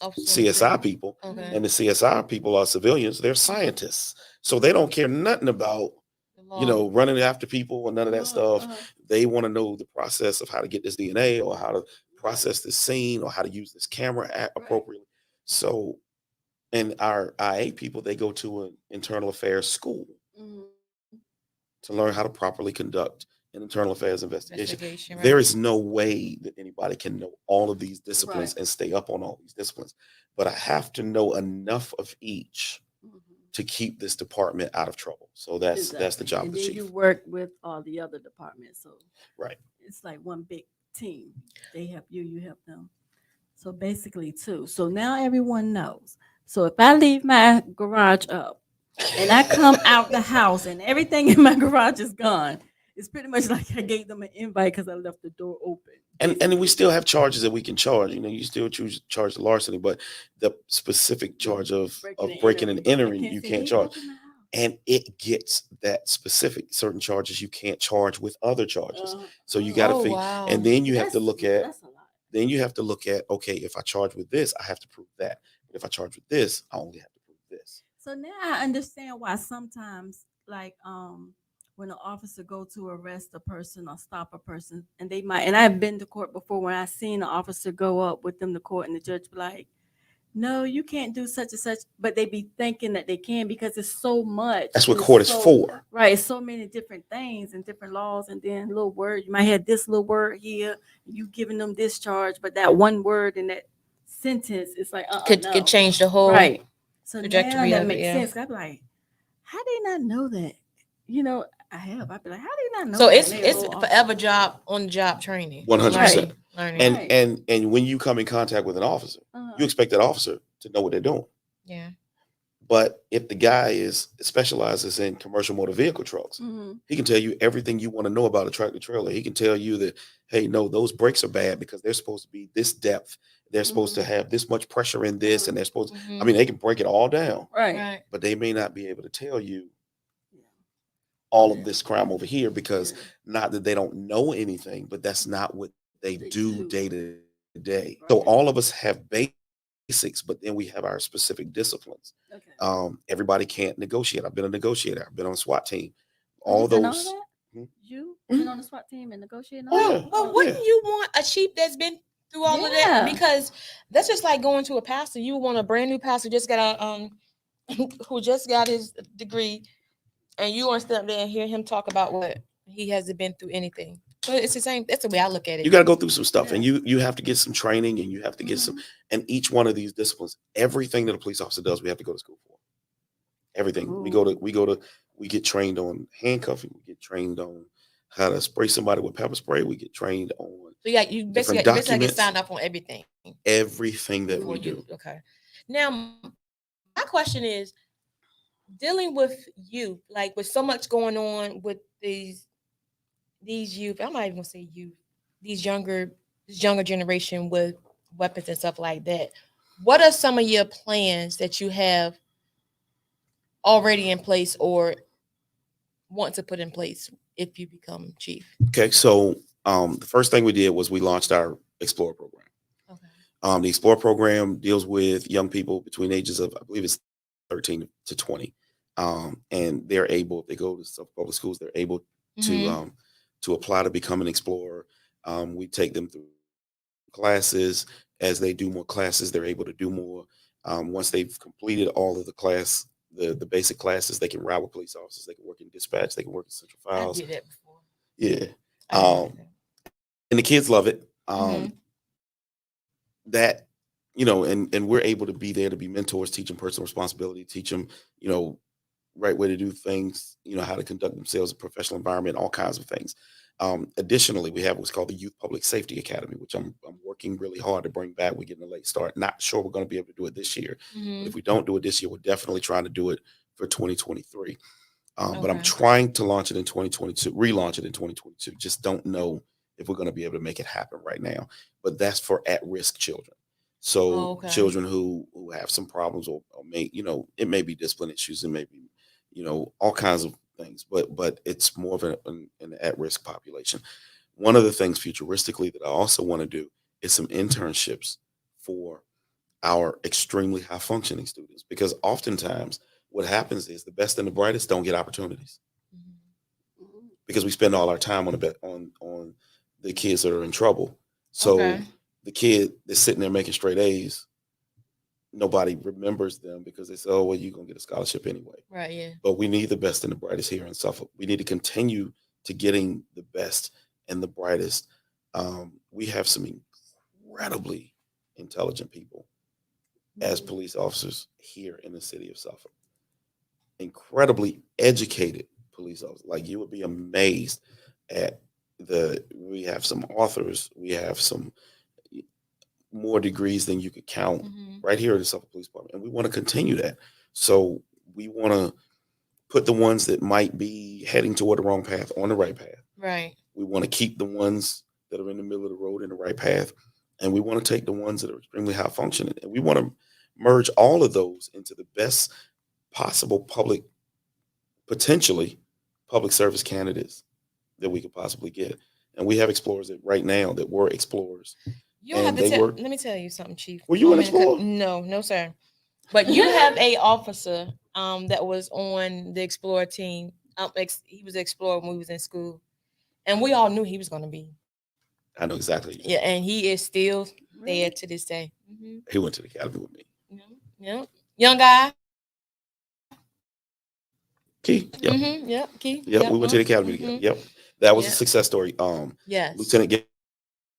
Officer on CSI duty. people, Okay. and the CSI people are civilians. They're scientists, so they don't care nothing about The law. running after people or none of that Uh-huh, stuff. uh-huh. They want to know the process of how to get this DNA or how to process this scene or how to use this camera appropriately. So, and our IA people, they go to an internal affairs school Mhm. to learn how to properly conduct an internal affairs investigation. Investigation. Right. There is no way that anybody can know all of these disciplines Right. and stay up on all these disciplines, but I have to know enough of each Mhm. to keep this department out of trouble. So that's the Exactly. job And of the then chief. you work with all the other departments. So Right. it's like one big team. They help you, you help them. So basically two. So now everyone knows. So if I leave my garage up and I come out the house and everything in my garage is gone, it's pretty much like I gave them an invite because I left the door open. And we basically. still have charges that we can charge. You still charge the larceny, but the specific charge of breaking and entering, you say, can't "They charge. broke in my house." And it gets that specific. Certain charges you can't charge with other charges. So you got to Oh figure, wow. and then you have to look at. That's a lot. Then you have to look at, okay, if I charge with this, I have to prove that. But if I charge with this, I only have to prove this. So now I understand why sometimes, like, when an officer go to arrest a person or stop a person, and they might, and I've been to court before when I seen an officer go up with them to court, and the judge be like, "No, you can't do such and such," but they be thinking that they can because it's so much. That's what It's court is so- for. Right, it's so many different things and different laws, and then little word. You might have this little word here, you giving them this charge, but that one word in that sentence is like, Could no. change the whole Right. So now trajectory that of it. makes Yeah. sense. I'm like, how did I know that? I have. I'd be like, how did I know So that? it's And they it's go off. forever job on job training. 100%. Learning. And Right. and when you come in contact with an officer, Uh-huh. you expect that officer to know what they're doing. Yeah. But if the guy specializes in commercial motor vehicle trucks, Mhm. he can tell you everything you want to know about a tractor trailer. He can tell you that, hey, no, those brakes are bad because they're supposed to be this depth. They're supposed to have this much pressure in this, and they're supposed. Mhm. I mean, they can break it all down, Right. Right. but they may not be able to tell you all of this crime over here because Yeah. not that they don't know anything, but that's not what they They do do. day to day. So Right. all of us have basics, but then we have our specific disciplines. Okay. Everybody can't negotiate. I've been a negotiator. I've been on a SWAT team. Oh, All you done all those. that? Mhm. You Mhm. been on the SWAT team and negotiating? Oh, all yeah. that? Well, wouldn't you want a chief that's been through all of that? Yeah. Because that's just like going to a pastor. You want a brand new pastor just got a who just got his degree, and you want to stand up there and hear him talk about what he hasn't been through anything. But it's the same. That's the way I look at it. You got to go through some stuff, and Yeah. you have to get some training, and you have to get some. And each one of these disciplines, everything that a police officer does, we have to go to school for. Everything we get trained on handcuffing. We get trained on how to spray somebody with pepper spray. We get trained on So you basically different get documents. signed up on everything. Everything that before we do. Okay. Now, my question is, dealing with youth, like with so much going on with these youth, I'm not even gonna say youth, this younger generation with weapons and stuff like that. What are some of your plans that you have already in place or want to put in place if you become chief? Okay, so the first thing we did was we launched our Explorer program. Okay. The Explorer program deals with young people between ages of, I believe it's 13 to 20. And they're able, if they go to some public schools, they're able to apply to become an explorer. We take them through classes. As they do more classes, they're able to do more. Once they've completed all of the basic classes, they can ride with police officers, they can work in dispatch, they can work in central I files. did that before. Yeah. I did that. and the kids love it. Mhm. That, and we're able to be there to be mentors, teach them personal responsibility, teach them, right way to do things, how to conduct themselves in a professional environment, all kinds of things. Additionally, we have what's called the Youth Public Safety Academy, which I'm working really hard to bring back. We're getting a late start. Not sure we're going to be able to do it this year. But Mhm. if we don't do it this year, we're definitely trying to do it for 2023. But I'm Okay. trying to launch it in 2022, relaunch it in 2022. Just don't know if we're going to be able to make it happen right now. But that's for at-risk children. So Oh, okay. children who have some problems or may, it may be discipline issues, it may be, all kinds of things, but it's more of an at-risk population. One of the things futuristically that I also want to do is some internships for our extremely high functioning students, because oftentimes what happens is the best and the brightest don't get opportunities Mhm. because we spend all our time on the kids that are in trouble. So Okay. the kid that's sitting there making straight A's, nobody remembers them because they say, "Oh, well, you're gonna get a scholarship anyway." Right. Yeah. But we need the best and the brightest here in Suffolk. We need to continue to getting the best and the brightest. We have some incredibly intelligent people as police officers here in the city of Suffolk. Incredibly educated police officers. Like, you would be amazed at we have some authors, we have some more degrees than you could count Mhm. right here at the Suffolk Police Department. And we want to continue that. So we want to put the ones that might be heading toward the wrong path on the right path. Right. We want to keep the ones that are in the middle of the road in the right path. And we want to take the ones that are extremely high functioning. And we want to merge all of those into the best possible potentially public service candidates that we could possibly get. And we have explorers that right now that were explorers. You have And to they tell. were, Let me tell you something, Chief. were you I an don't mean to cut- explorer? No, no, sir. But you have a officer that was on the Explorer team. He was an explorer when we was in school, and we all knew he was going to be. I know exactly. Yeah, and he is still there Really? to this day. Mm-hmm. He went to the academy with me. Yeah, young guy. Key. Yep. Mm-hmm. Yep. Key. Yep. We went to the academy Mm-hmm. together. Yep. That was a Yep. success story. Yes. Lieutenant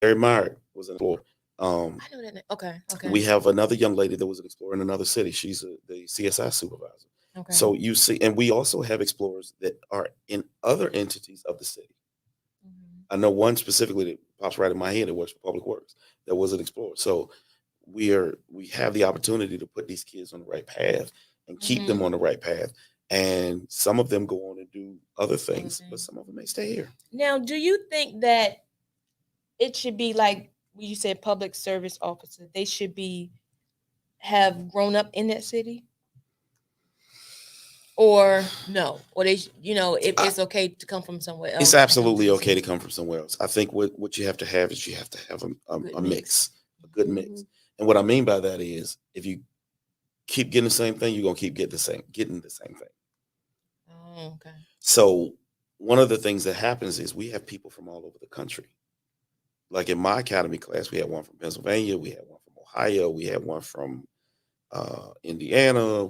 Gary Meyer was an explorer. I know that. Okay. Okay. We have another young lady that was an explorer in another city. She's the CSI supervisor. Okay. So you see, and we also have explorers that are in other entities of the city. Mhm. I know one specifically that pops right in my head that works for Public Works that was an explorer. So we have the opportunity to put these kids on the right path and keep them Mhm. on the right path. And some of them go on and do other things, but things. some of them may stay here. Now, do you think that it should be like you said, public service officer? They should have grown up in that city, or no, or if I- it's okay to come from somewhere else. It's and come absolutely to the okay to city. come from somewhere else. I think what you have to have is you have to have Good a mix. mix, a good mix. And what I mean by that is if you keep getting the same thing, you're gonna keep getting the same thing. Oh, okay. So one of the things that happens is we have people from all over the country. Like in my academy class, we had one from Pennsylvania, we had one from Ohio, we had one from Indiana.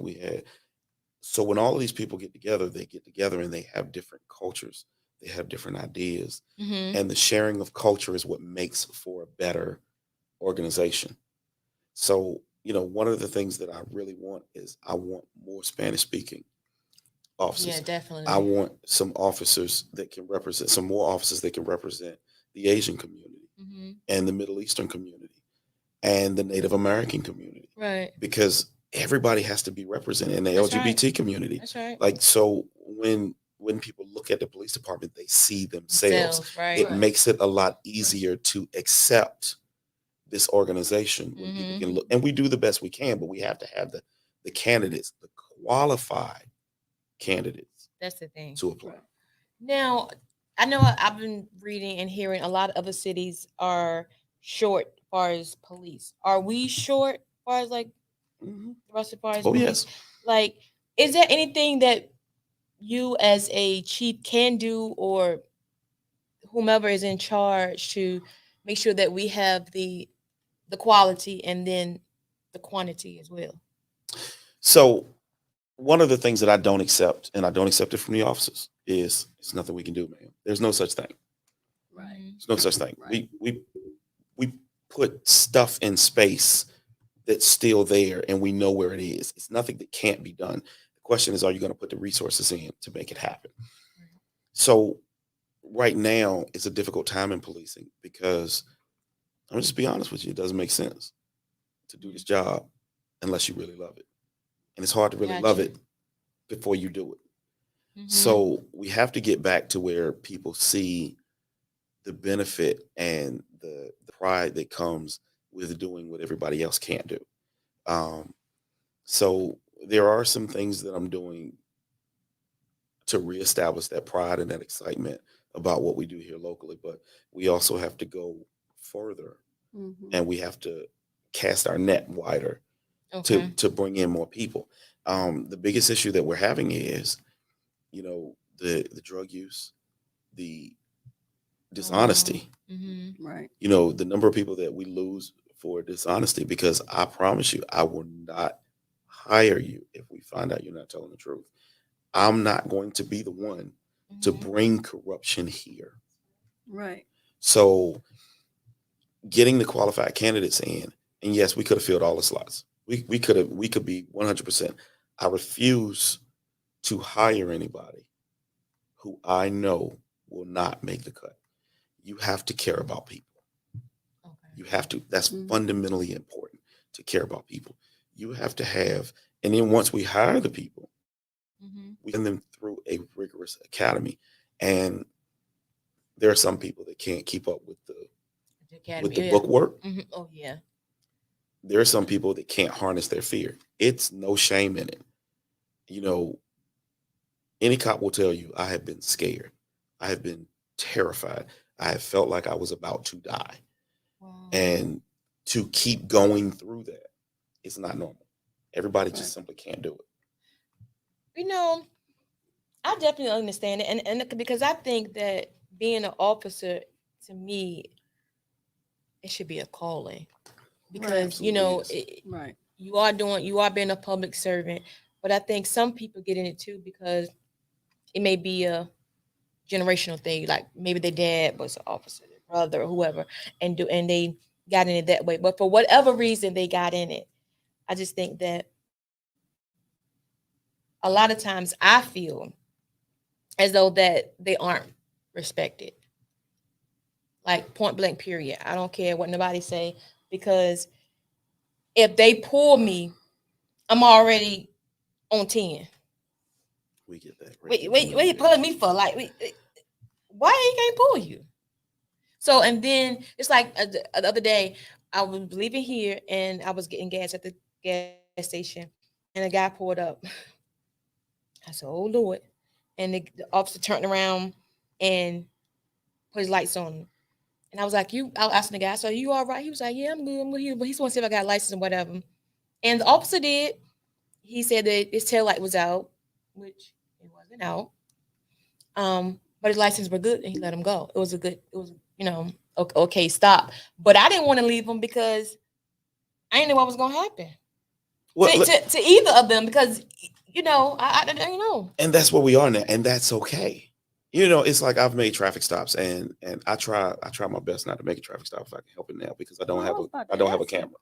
So when all of these people get together, they get together and they have different cultures, they have different ideas, Mm-hmm. and the sharing of culture is what makes for a better organization. So one of the things that I really want is I want more Spanish speaking officers. Yeah, definitely. I want some officers that can represent some more officers that can represent the Asian community Mm-hmm. and the Middle Eastern community and the Native American community, Right. because everybody has to be represented in the That's LGBT community. That's right. Like, so when people look at the police department, they see themselves. Right. It makes it a lot easier to accept this organization when people can look, and we do the best we can, but we have to have the candidates, the qualified candidates That's the thing. to apply. Now, I know I've been reading and hearing a lot of other cities are short as far as police. Are we short as far as like Mhm. the rest as far as Oh, police? yes. Like, is there anything that you as a chief can do, or whomever is in charge, to make sure that we have the quality and then the quantity as well? So one of the things that I don't accept, and I don't accept it from the officers, is it's nothing we can do, man. There's no such thing. Right. There's no such thing. Right. We put stuff in space that's still there, and we know where it is. It's nothing that can't be done. The question is, are you going to put the resources in to make it happen? So right now it's a difficult time in policing because I'm just be honest with you, it doesn't make sense to do this job unless you really love it. And it's hard to really love Gotcha. it before you do it. Mhm. So we have to get back to where people see the benefit and the pride that comes with doing what everybody else can't do. Um, so there are some things that I'm doing to reestablish that pride and that excitement about what we do here locally, but we also have to go further Mhm. and we have to cast our net wider Okay. to bring in more people. The biggest issue that we're having is, the drug use, the dishonesty, Mm-hmm. Right. the number of people that we lose for dishonesty, because I promise you, I will not hire you if we find out you're not telling the truth. I'm not going to be the one to Mm-hmm. bring corruption here. Right. So getting the qualified candidates in, and yes, we could have filled all the slots. We could be 100%. I refuse to hire anybody who I know will not make the cut. You have to care about people. Okay. You have to. That's Mhm. fundamentally important, to care about people. You have to have, and then once we hire the people, Mm-hmm. we send them through a rigorous academy. And there are some people that can't keep up with the Academy. Yeah. book work. Mm-hmm. Oh yeah. There are some people that can't harness their fear. It's no shame in it. You know, any cop will tell you, I have been scared. I have been terrified. I have felt like I was about to die. Wow. And to keep going through that, it's not normal. Everybody Right. just simply can't do it. You know, I definitely understand it, and because I think that being an officer, to me, it should be a calling, Right. because Absolutely is. Right. you are being a public servant, but I think some people get in it too because it may be a generational thing, like maybe their dad was an officer, their brother or whoever, and they got in it that way. But for whatever reason they got in it, I just think that a lot of times I feel as though that they aren't respected. Like point blank period. I don't care what nobody say, because if they pull me, I'm already on 10. We get that. Wait, you pulling me for? Like, why he can't pull you? So, and then it's like the other day, I was leaving here and I was getting gas at the gas station, and a guy pulled up. I said, "Oh Lord!" And the officer turned around and put his lights on. And I was like, I was asking the guy, "So you all right?" He was like, "Yeah, I'm good. I'm good." But he's want to see if I got a license and whatever. And the officer did. He said that his tail light was out, which it wasn't out. But his license were good, and he let him go. It was, okay, stop. But I didn't want to leave him because I didn't know what was gonna happen Well, to either of them, because I don't know. and that's where we are now, and that's okay. It's like I've made traffic stops, and I try my best not to make a traffic stop if I can help it now, because I don't Well, I have was about I to don't have a ask you. camera.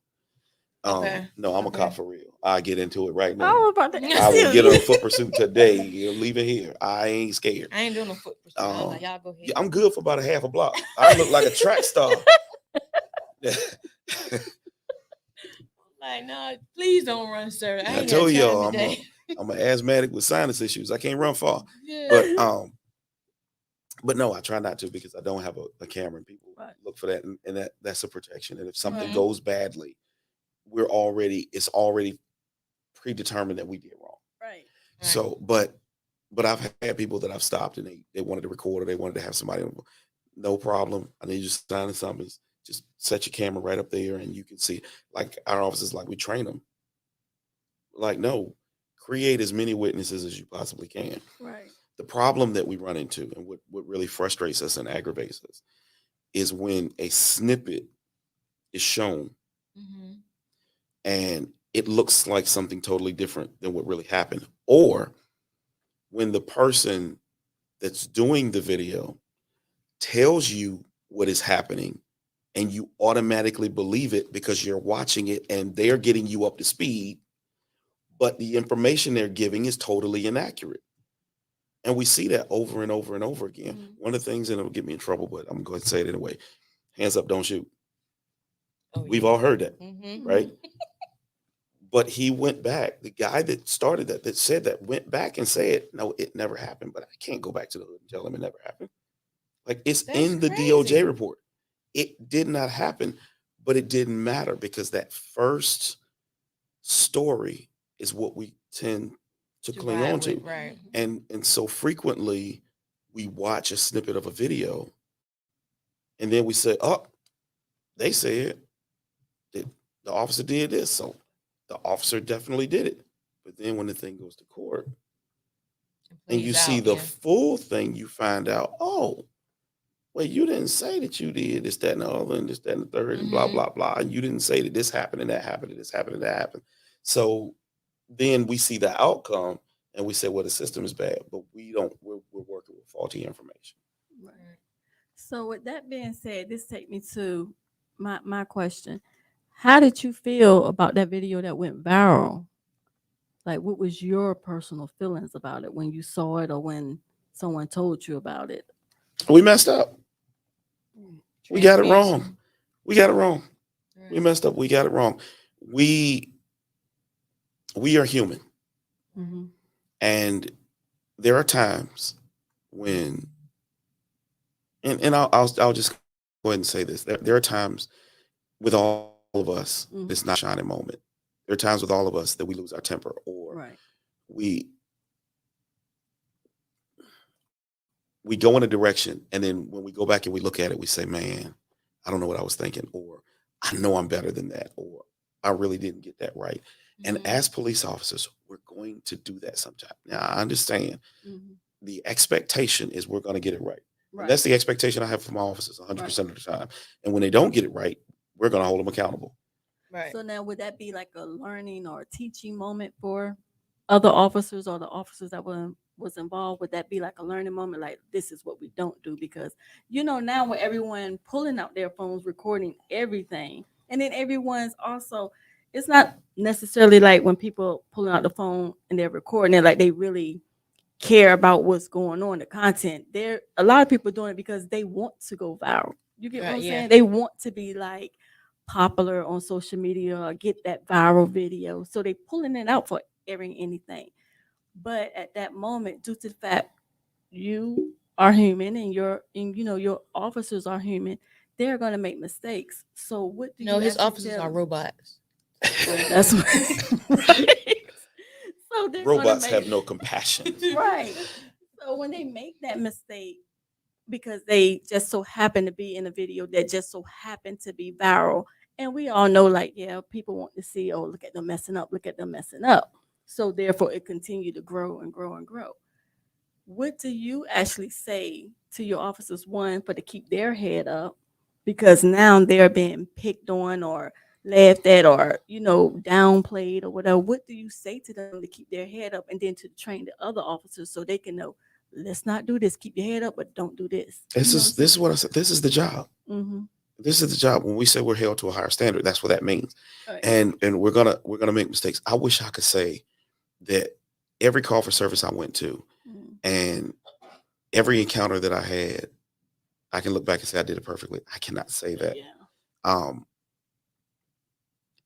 Okay. No, I'm a Okay. cop for real. I get into it right I now. was about to I I ask will you. get on a foot pursuit today. Leave it here. I ain't scared. I ain't doing no foot pursuit. I was like, Um, y'all go ahead. yeah, I'm good for about a half a block. I look like a track star. Like, no, please don't run, sir. I I ain't got told time y'all today. I'm an asthmatic with sinus issues. I can't run far. Yeah. But no, I try not to, because I don't have a camera, and people Right. look for that, and that's a protection. And if something Right. goes badly, it's already predetermined that we did wrong. Right. So, but I've had people that I've stopped, and they wanted to record, or they wanted to have somebody. No problem. I need you to sign the summons. Just set your camera right up there, and you can see. Like our officers, like we train them. Like, no, create as many witnesses as you possibly can. Right. The problem that we run into, and what really frustrates us and aggravates us, is when a snippet is shown Mhm. and it looks like something totally different than what really happened, or when the person that's doing the video tells you what is happening and you automatically believe it because you're watching it and they're getting you up to speed, but the information they're giving is totally inaccurate. And we see that over and over and over again. Mhm. One of the things, and it'll get me in trouble, but I'm going to say it anyway. Hands up, don't shoot. Oh, We've yeah. all heard that, Mm-hmm. right? But he went back. The guy that started that said that, went back and said, no, it never happened. But I can't go back to the hood and tell him it never happened. Like, it's That's in the crazy. DOJ report. It did not happen, but it didn't matter because that first story is what we tend to cling ride on with, to. right. And so frequently we watch a snippet of a video and then we say, oh, they said that the officer did this, so the officer definitely did it. But then when the thing goes to court and you Plays see out, the yeah. full thing, you find out, oh, well, you didn't say that you did this, that, and the other, and this, that, and the third, and blah, Mhm. blah, blah. And you didn't say that this happened and that happened and this happened and that happened. So then we see the outcome and we say, well, the system is bad, but we're working with faulty information. Right. So with that being said, this take me to my question. How did you feel about that video that went viral? Like, what was your personal feelings about it when you saw it or when someone told you about it? We messed up. We got it wrong. Transparency. We got it wrong. We Right. messed up. We got it wrong. We are human. Mm-hmm. And there are times when, and I'll just go ahead and say this. There are times with all of us, Mhm. it's not a shining moment. There are times with all of us that we lose our temper or Right. we go in a direction, and then when we go back and we look at it, we say, man, I don't know what I was thinking, or I know I'm better than that, or I really didn't get that right. And Mhm. as police officers, we're going to do that sometime. Now, I understand Mm-hmm. the expectation is we're going to get it right. Right. And that's the expectation I have for my officers 100% of the time. And when they don't get it right, we're going to hold them accountable. Right. So now, would that be like a learning or a teaching moment for other officers or the officers that was involved? Would that be like a learning moment? Like, this is what we don't do, because now with everyone pulling out their phones, recording everything, and then everyone's also. It's not necessarily like when people pulling out the phone and they're recording it, like they really care about what's going on, the content. There, a lot of people doing it because they want to go viral. You get what Right, I'm yeah. saying? They want to be like popular on social media or get that viral video. So they pulling it out for anything. But at that moment, due to the fact you are human and your officers are human, they're gonna make mistakes. So what do No, you his actually officers tell are them? robots. Well, that's right. So they're gonna Robots make have no compassion. right. So when they make that mistake because they just so happen to be in a video that just so happened to be viral, and we all know, like, yeah, people want to see, oh, look at them messing up, look at them messing up. So therefore, it continued to grow and grow and grow. What do you actually say to your officers, one, for to keep their head up, because now they're being picked on or laughed at or downplayed or whatever? What do you say to them to keep their head up, and then to train the other officers so they can know, let's not do this, keep your head up, but don't do this? This is what I said. This is the job. Mm-hmm. This is the job. When we say we're held to a higher standard, that's what that means. Right. And we're gonna make mistakes. I wish I could say that every call for service I went to Mm-hmm. and every encounter that I had, I can look back and say I did it perfectly. I cannot say that. Yeah. Um,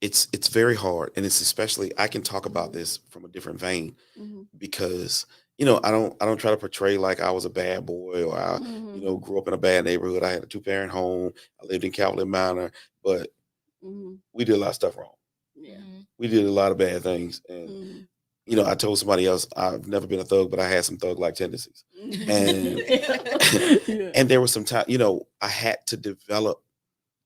it's very hard, and it's especially, I can talk about Mm-hmm. this from a different vein Mm-hmm. because I don't try to portray like I was a bad boy or I Mm-hmm. grew up in a bad neighborhood. I had a 2-parent home. I lived in Cavalier Manor, but Mm-hmm. we did a lot of stuff wrong. Yeah. Mhm. We did a lot of bad things, and Mm-hmm. I told somebody else I've never been a thug, but I had some thug-like tendencies, and Yeah. and there was some time, I had to develop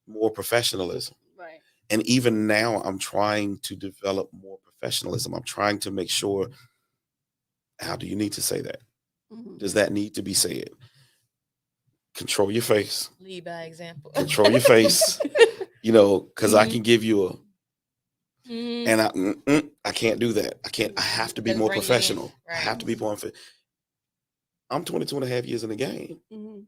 more professionalism. Right. And even now, I'm trying to develop more professionalism. I'm trying to make sure, how do you need to say that? Mm-hmm. Does that need to be said? Control your face. Lead by example. Control your face. Because I Mhm. can give you Mhm. and I can't do that. I have to be Doesn't more bring you in, professional. I right. have to be more. I'm 22 and a half years in the game. Mm-hmm.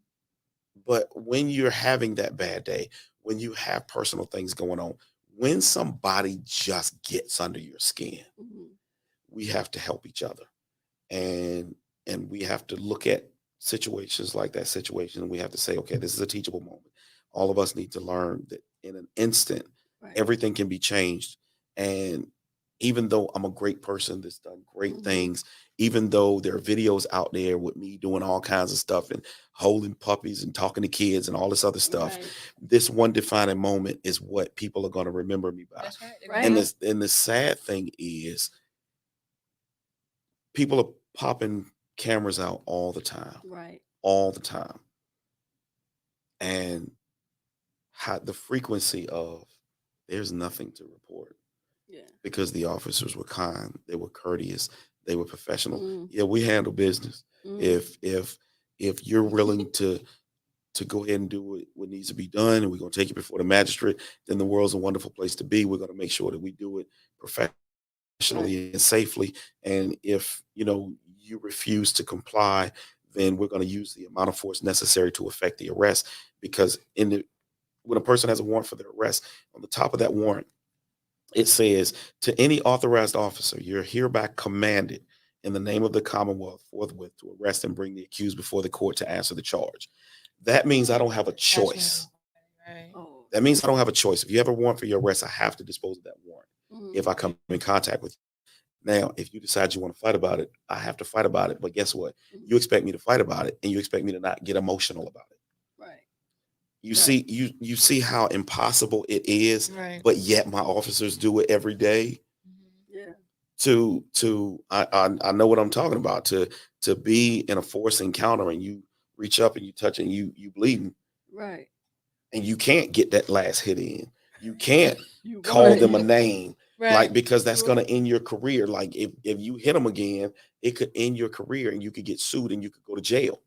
But when you're having that bad day, when you have personal things going on, when somebody just gets under your skin, Mhm. we have to help each other. And we have to look at situations like that situation, and we have to say, okay, this is a teachable moment. All of us need to learn that in an instant, Right. everything can be changed. And even though I'm a great person that's done great Mhm. things, even though there are videos out there with me doing all kinds of stuff and holding puppies and talking to kids and all this other stuff, Right. this one defining moment is what people are going to remember me by. That's right. Right. And the sad thing is, people are popping cameras out Right. all the time. And how the frequency of there's nothing to report Yeah. because the officers were kind, they were courteous, they were professional. Mm. Yeah, we handle business. Mm. If you're willing to go ahead and do what needs to be done, and we're going to take you before the magistrate, then the world's a wonderful place to be. We're going to make sure that we do it professionally Right. and safely. And if you refuse to comply, then we're going to use the amount of force necessary to effect the arrest. Because when a person has a warrant for their arrest, on the top of that warrant, it says, to any authorized officer, you're hereby commanded in the name of the Commonwealth forthwith to arrest and bring the accused before the court to answer the charge. That means I don't have a choice. Right. Oh. That means I don't have a choice. If you have a warrant for your arrest, I have to dispose of that warrant Mm. if I come in contact with you. Now, if you decide you want to fight about it, I have to fight about it. But guess what? Mhm. You expect me to fight about it, and you expect me to not get emotional about it. Right. You Right. see, you see how impossible it is, Right. but yet my officers do it every day. Yeah. I know what I'm talking about. To be in a force encounter and you reach up and you touch and you bleeding, Right. and you can't get that last hit in. You can't You call want them a it. name, Right. because that's You going to end your career. Like if you hit them again, it could end your career and you could get sued and you could go to jail.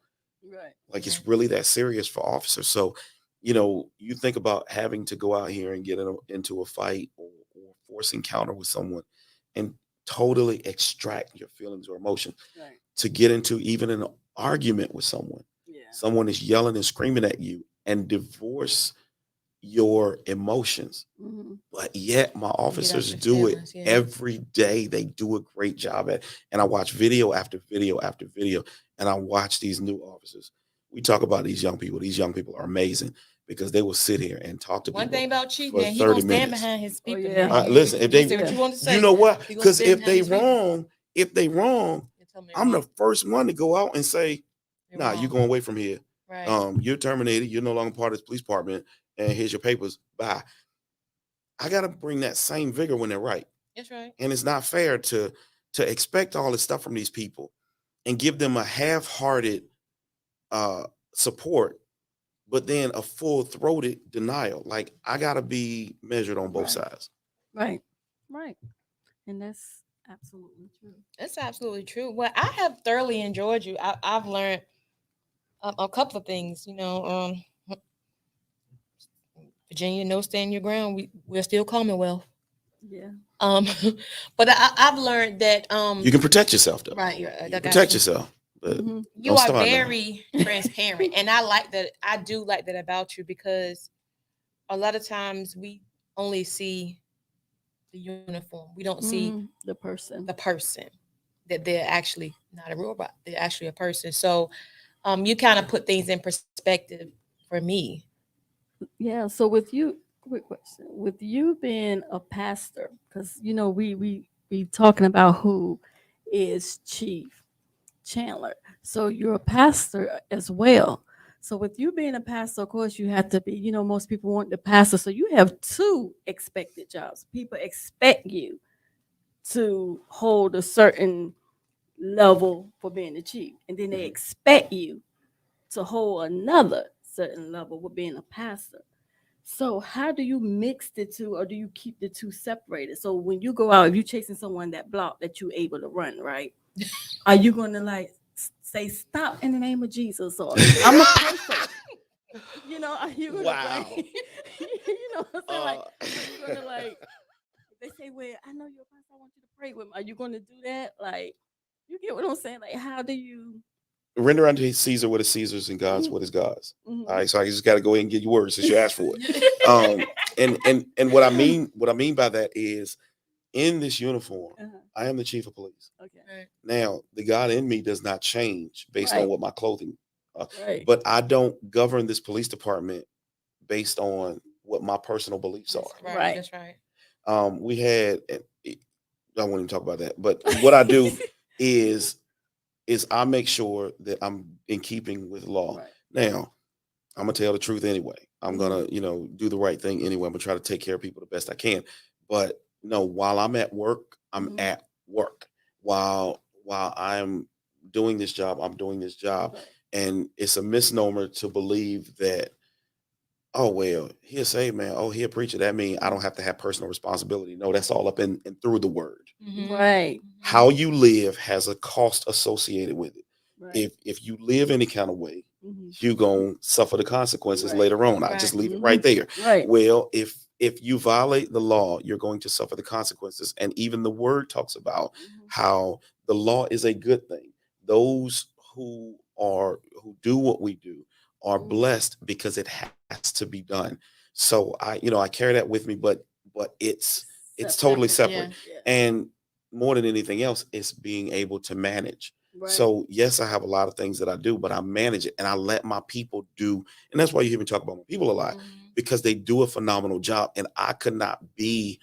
Right. Like, Right. it's really that serious for officers. So, you think about having to go out here and get into a fight or force encounter with someone and totally extract your feelings or emotion, Right. to get into even an argument with someone. Yeah. Someone is yelling and screaming at you, and divorce your emotions. Mm-hmm. But yet my Get out officers your do it feelings, yeah. every day. They do a great job at it. And I watch video after video after video, and I watch these new officers. We talk about these young people. These young people are amazing because they will sit here and talk to One people thing about Chief, for man, he gonna 30 stand minutes. behind his Oh, people. yeah. Man. Listen, if You they, say what you want to say. you know what? He gonna Because stand if behind they his people. wrong, You tell me I'm wrong. the first one to go out and say, You're nah, you wrong. going away from here. Right. You're terminated. You're no longer part of this police department. And here's your papers. Bye. I got to bring that same vigor when they're right. That's right. And it's not fair to expect all this stuff from these people and give them a half-hearted uh, support, but then a full-throated denial. Like, I got to be measured on both Right. sides. Right. Right. And that's absolutely true. That's absolutely true. Well, I have thoroughly enjoyed you. I've learned a couple of things. Virginia, no stand your ground. We're still Commonwealth. Yeah. Um, but I've learned that You can protect yourself, though. right. You I can got protect you. yourself, but Mm-hmm. You don't are start now. very transparent, and I like that. I do like that about you because a lot of times we only see the uniform. We don't see Mm-hmm. The person. the person, that they're actually not a robot. They're actually a person. So, you kind of put things in perspective for me. Yeah. So with you, quick question. With you being a pastor, because we talking about who is Chief Chandler. So you're a pastor as well. So with you being a pastor, of course, you have to be, most people want the pastor. So you have two expected jobs. People expect you to hold a certain level for being the chief. And then they Mhm. expect you to hold another certain level with being a pastor. So how do you mix the two, or do you keep the two separated? So when you go out, if you're chasing someone that block that you're able to run, right? Are you gonna like say stop in the name of Jesus, or I'm a person? Are you gonna Wow. like what I'm saying? Like, Uh, so you're gonna like they say, well, I know you're a pastor, I want you to pray with me. Are you gonna do that? Like, you get what I'm saying? Like, how do you render unto Caesar what is Caesar's and God's what is God's. Mhm. All right, so I just got to go ahead and give you words since you asked for it. And what I mean by that is, in this uniform, Uh-huh. I am the chief of police. Okay. Right. Now, the God in me does not change based on Right. what my clothing, Right. but I don't govern this police department based on what my personal beliefs are. Right. Right. That's right. We had, and I won't even talk about that, but what I do is I make sure that I'm in keeping with law. Right. Now, I'm gonna tell the truth anyway. I'm gonna, Mm-hmm. do the right thing anyway. I'm gonna try to take care of people the best I can. But no, while I'm at work, I'm Mhm. at work. While I'm doing this job, I'm doing this job. Right. And it's a misnomer to believe that, oh well, he a saved man. Oh, he a preacher. That means I don't have to have personal responsibility. No, that's all up in and through the word. Mhm. Right. How you live has a cost associated with it. Right. If you live any kind of way, Mhm. you gonna suffer the consequences Right. later on. I Right. just leave it Mhm. right there. Right. Well, if you violate the law, you're going to suffer the consequences. And even the word talks about Mhm. how the law is a good thing. Those who do what we do are Mhm. blessed because it has to be done. So I carry that with me, but it's totally separate. Yeah. And more than anything else, it's being able to manage. Right. So yes, I have a lot of things that I do, but I manage it and I let my people do. And that's why you hear me talk about my people a lot, Mhm. because they do a phenomenal job. And I could not be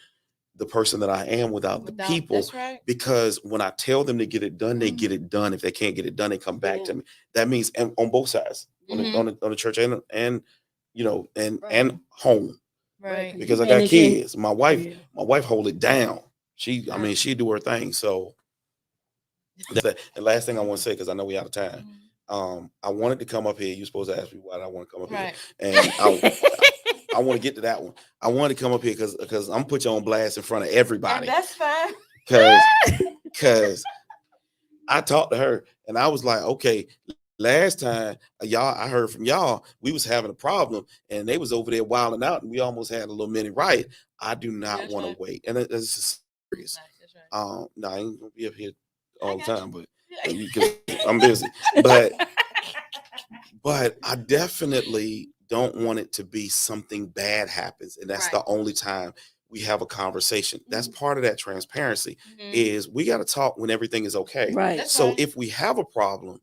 the person that I am without the people. That's right. Because when I tell them to get it done, they get it done. If they can't get it done, they come back Yeah. to me. That means, and on both sides, on Mhm. the church and and Right. and home, Right. because I got managing- kids. My wife Yeah. hold it down. She do her thing. So the last thing I want to say, because I know we out of time. I wanted to come up here. You're supposed to ask me why I want to come up Right. here, and I want to get to that one. I wanted to come up here because I'm put you on blast in front of everybody, That's fine. because I talked to her and I was like, okay, last time I heard from y'all, we was having a problem and they was over there wilding out and we almost had a little mini riot. I do not That's want right. to wait, and it's just serious. That's right. No, I ain't gonna be up here all the got time, but because I'm busy. But I definitely don't want it to be something bad happens, and that's Right. the only time we have a conversation. That's part of that transparency. Mhm. Is we got to talk when everything is okay. Right. That's So right. if we have a problem,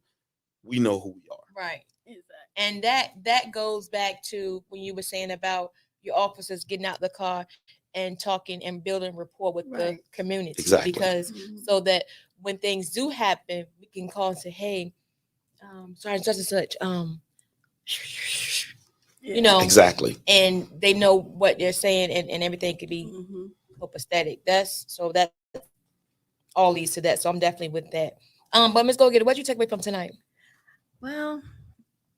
we know who we are. Right. Exactly. And that goes back to when you were saying about your officers getting out the car and talking and building rapport with the Right. community. Exactly. Because Mhm. so that when things do happen, we can call and say, hey, sorry, such and such, Yeah. you know, Exactly. and they know what they're saying, and everything could be Mhm. copacetic. That all leads to that. So I'm definitely with that. But Ms. Go Getter, what you take away from tonight?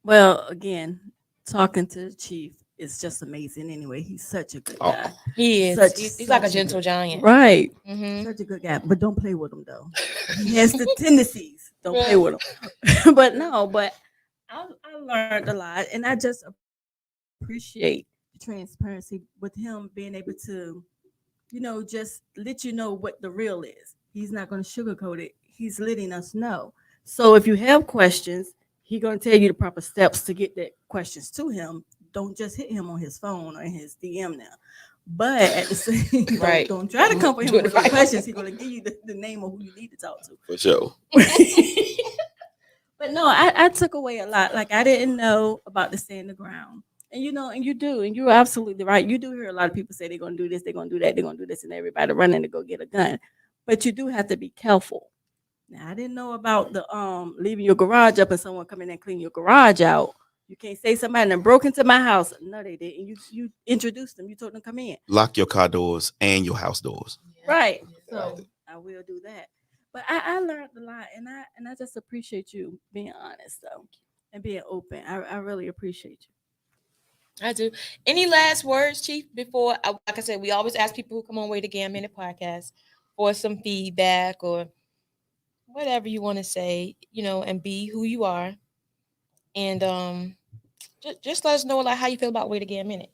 Well, again, talking to the chief is just amazing. Anyway, he's such a good Oh. guy. He is. Such- He's like a such a gentle good- giant. Right. Mm-hmm. Such a good guy, but don't play with him though. He has the tendencies. Don't play with him. But no, but I learned a lot, and I just appreciate the transparency with him being able to, just let you know what the real is. He's not going to sugarcoat it. He's letting us know. So if you have questions, he's going to tell you the proper steps to get the questions to him. Don't just hit him on his phone or in his DM now. But at the same, Right. don't try to come for him Do it with right. the questions. He's going to give you the name of who you need to talk to. For sure. But no, I took away a lot. Like I didn't know about the stand the ground. And and you do, and you're absolutely right. You do hear a lot of people say they're gonna do this, they're gonna do that, they're gonna do this, and everybody running to go get a gun. But you do have to be careful. Now I didn't know about the leaving your garage up and someone coming in and clean your garage out. You can't say somebody done broke into my house. No, they didn't. You introduced them, you told them to come in. Lock your car doors and your house doors. Right. Yeah. So I will do that. But I learned a lot, and I just appreciate you being honest though, and being open. I really appreciate you. I do. Any last words, Chief? Before, like I said, we always ask people who come on Way to Gam Minute podcast for some feedback or whatever you want to say, and be who you are, and just let us know like how you feel about Way to Gam Minute.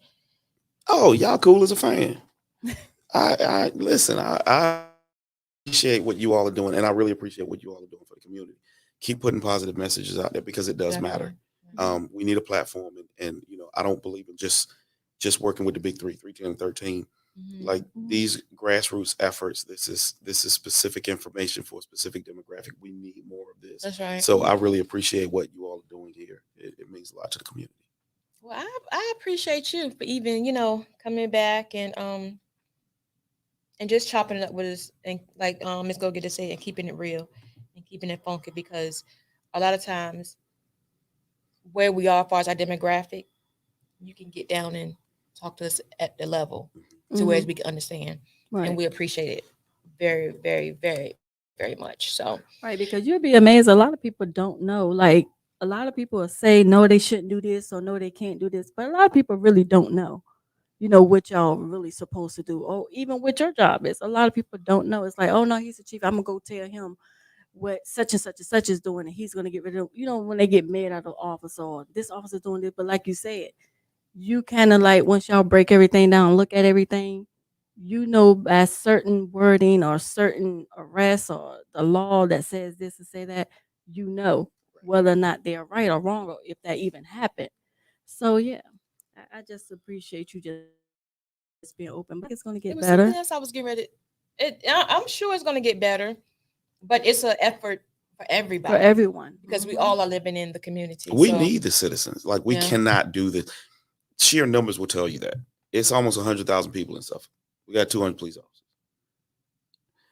Oh, y'all cool as a fan. I listen. I appreciate what you all are doing, and I really appreciate what you all are doing for the community. keep putting positive messages out there because it does matter. We need a platform, and I don't believe in just working with the big three, 3, 10, and 13. Like these grassroots efforts, this is specific information for a specific demographic. We need more of this. That's right. So I really appreciate what you all are doing here. It means a lot to the community. Well, I appreciate you for even coming back and just chopping it up with us, and like Miss Go Get to say, and keeping it real and keeping it funky, because a lot of times where we are as far as our demographic, you can get down and talk to us at the level to where we can understand, and we appreciate it very, very, very, very much. So because you'll be amazed. A lot of people don't know. Like a lot of people will say no, they shouldn't do this, or no, they can't do this, but a lot of people really don't know. What y'all really supposed to do. Oh, even with your job is a lot of people don't know. It's like, oh no, he's the chief. I'm gonna go tell him what such and such and such is doing, and he's gonna get rid of. When they get mad at the officer, or this officer doing this. But like you said, you kind of like once y'all break everything down, look at everything, by certain wording or certain arrests or the law that says this and say that, whether or not they're right or wrong, or if that even happened. So yeah, I just appreciate you just being open. But it's gonna get better. Something else I was getting ready. I'm sure it's gonna get better, but it's an effort for everybody, for everyone, because we all are living in the community. We need the citizens. Like we cannot do this. Sheer numbers will tell you that it's almost 100,000 people in Suffolk. We got 200 police officers.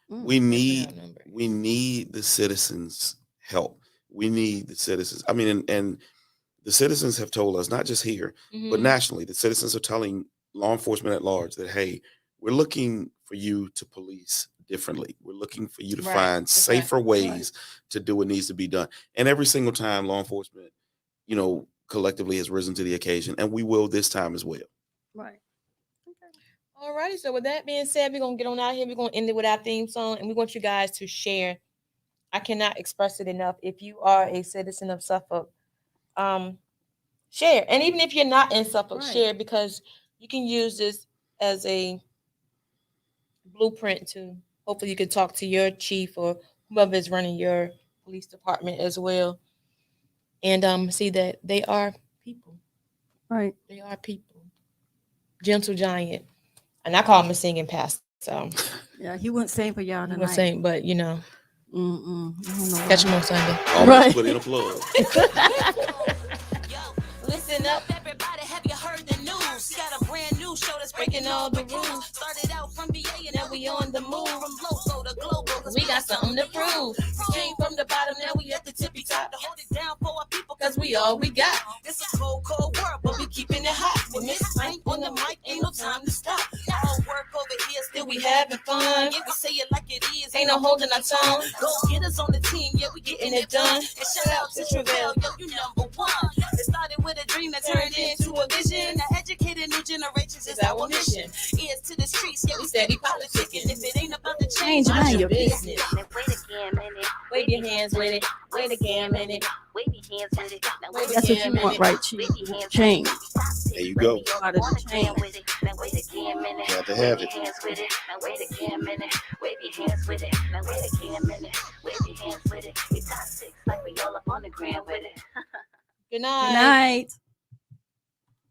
We need the citizens' help. We need the citizens. I mean, and the citizens have told us, not just here, but nationally, the citizens are telling law enforcement at large that, hey, we're looking for you to police differently. We're looking for you to find safer ways to do what needs to be done. And every single time law enforcement, collectively has risen to the occasion, and we will this time as well. Right. All righty. So with that being said, we're going to get on out here. We're going to end it with our theme song, and we want you guys to share. I cannot express it enough. If you are a citizen of Suffolk, share. And even if you're not in Suffolk, share, because you can use this as a blueprint to hopefully you can talk to your chief or whoever is running your police department as well, and see that they are people. Right. They are people. Gentle giant. And I call him a singing pastor. So yeah, he wouldn't sing for y'all tonight. He wouldn't sing, but catch him on Sunday. Almost put in a plug. Listen up, everybody, have you heard the news? Got a brand new show that's breaking all the rules. Started out from VA and now we on the move. From local to global, cause we got something to prove. Came from the bottom, now we at the tippy top. To hold it down for our people, cause we all we got. It's a cold, cold world, but we keeping it hot. With Miss Mike on the mic, ain't no time to stop. All work over here, still we having fun. Yeah, we say it like it is, ain't no holding our tongue. Go get us on the team, yeah, we getting it done. And shout out to Travell, yo, you number one. It started with a dream that turned into a vision. To educate new generations is our mission. Ears to the streets, yeah, we steady politicking. If it ain't about the change, mind your business. Wave your hands with it. Wait again, minute. Wave your hands with it. Now wave That's what you want, right, Chief? Change. There you go. Part of the change. Now wait again, minute. Got to have it. Wave your hands with it. Now wait again, minute. Wave your hands with it. Now wait again, minute. Wave your hands with it. We top 6 like we all up on the ground with it. Good night. Good night.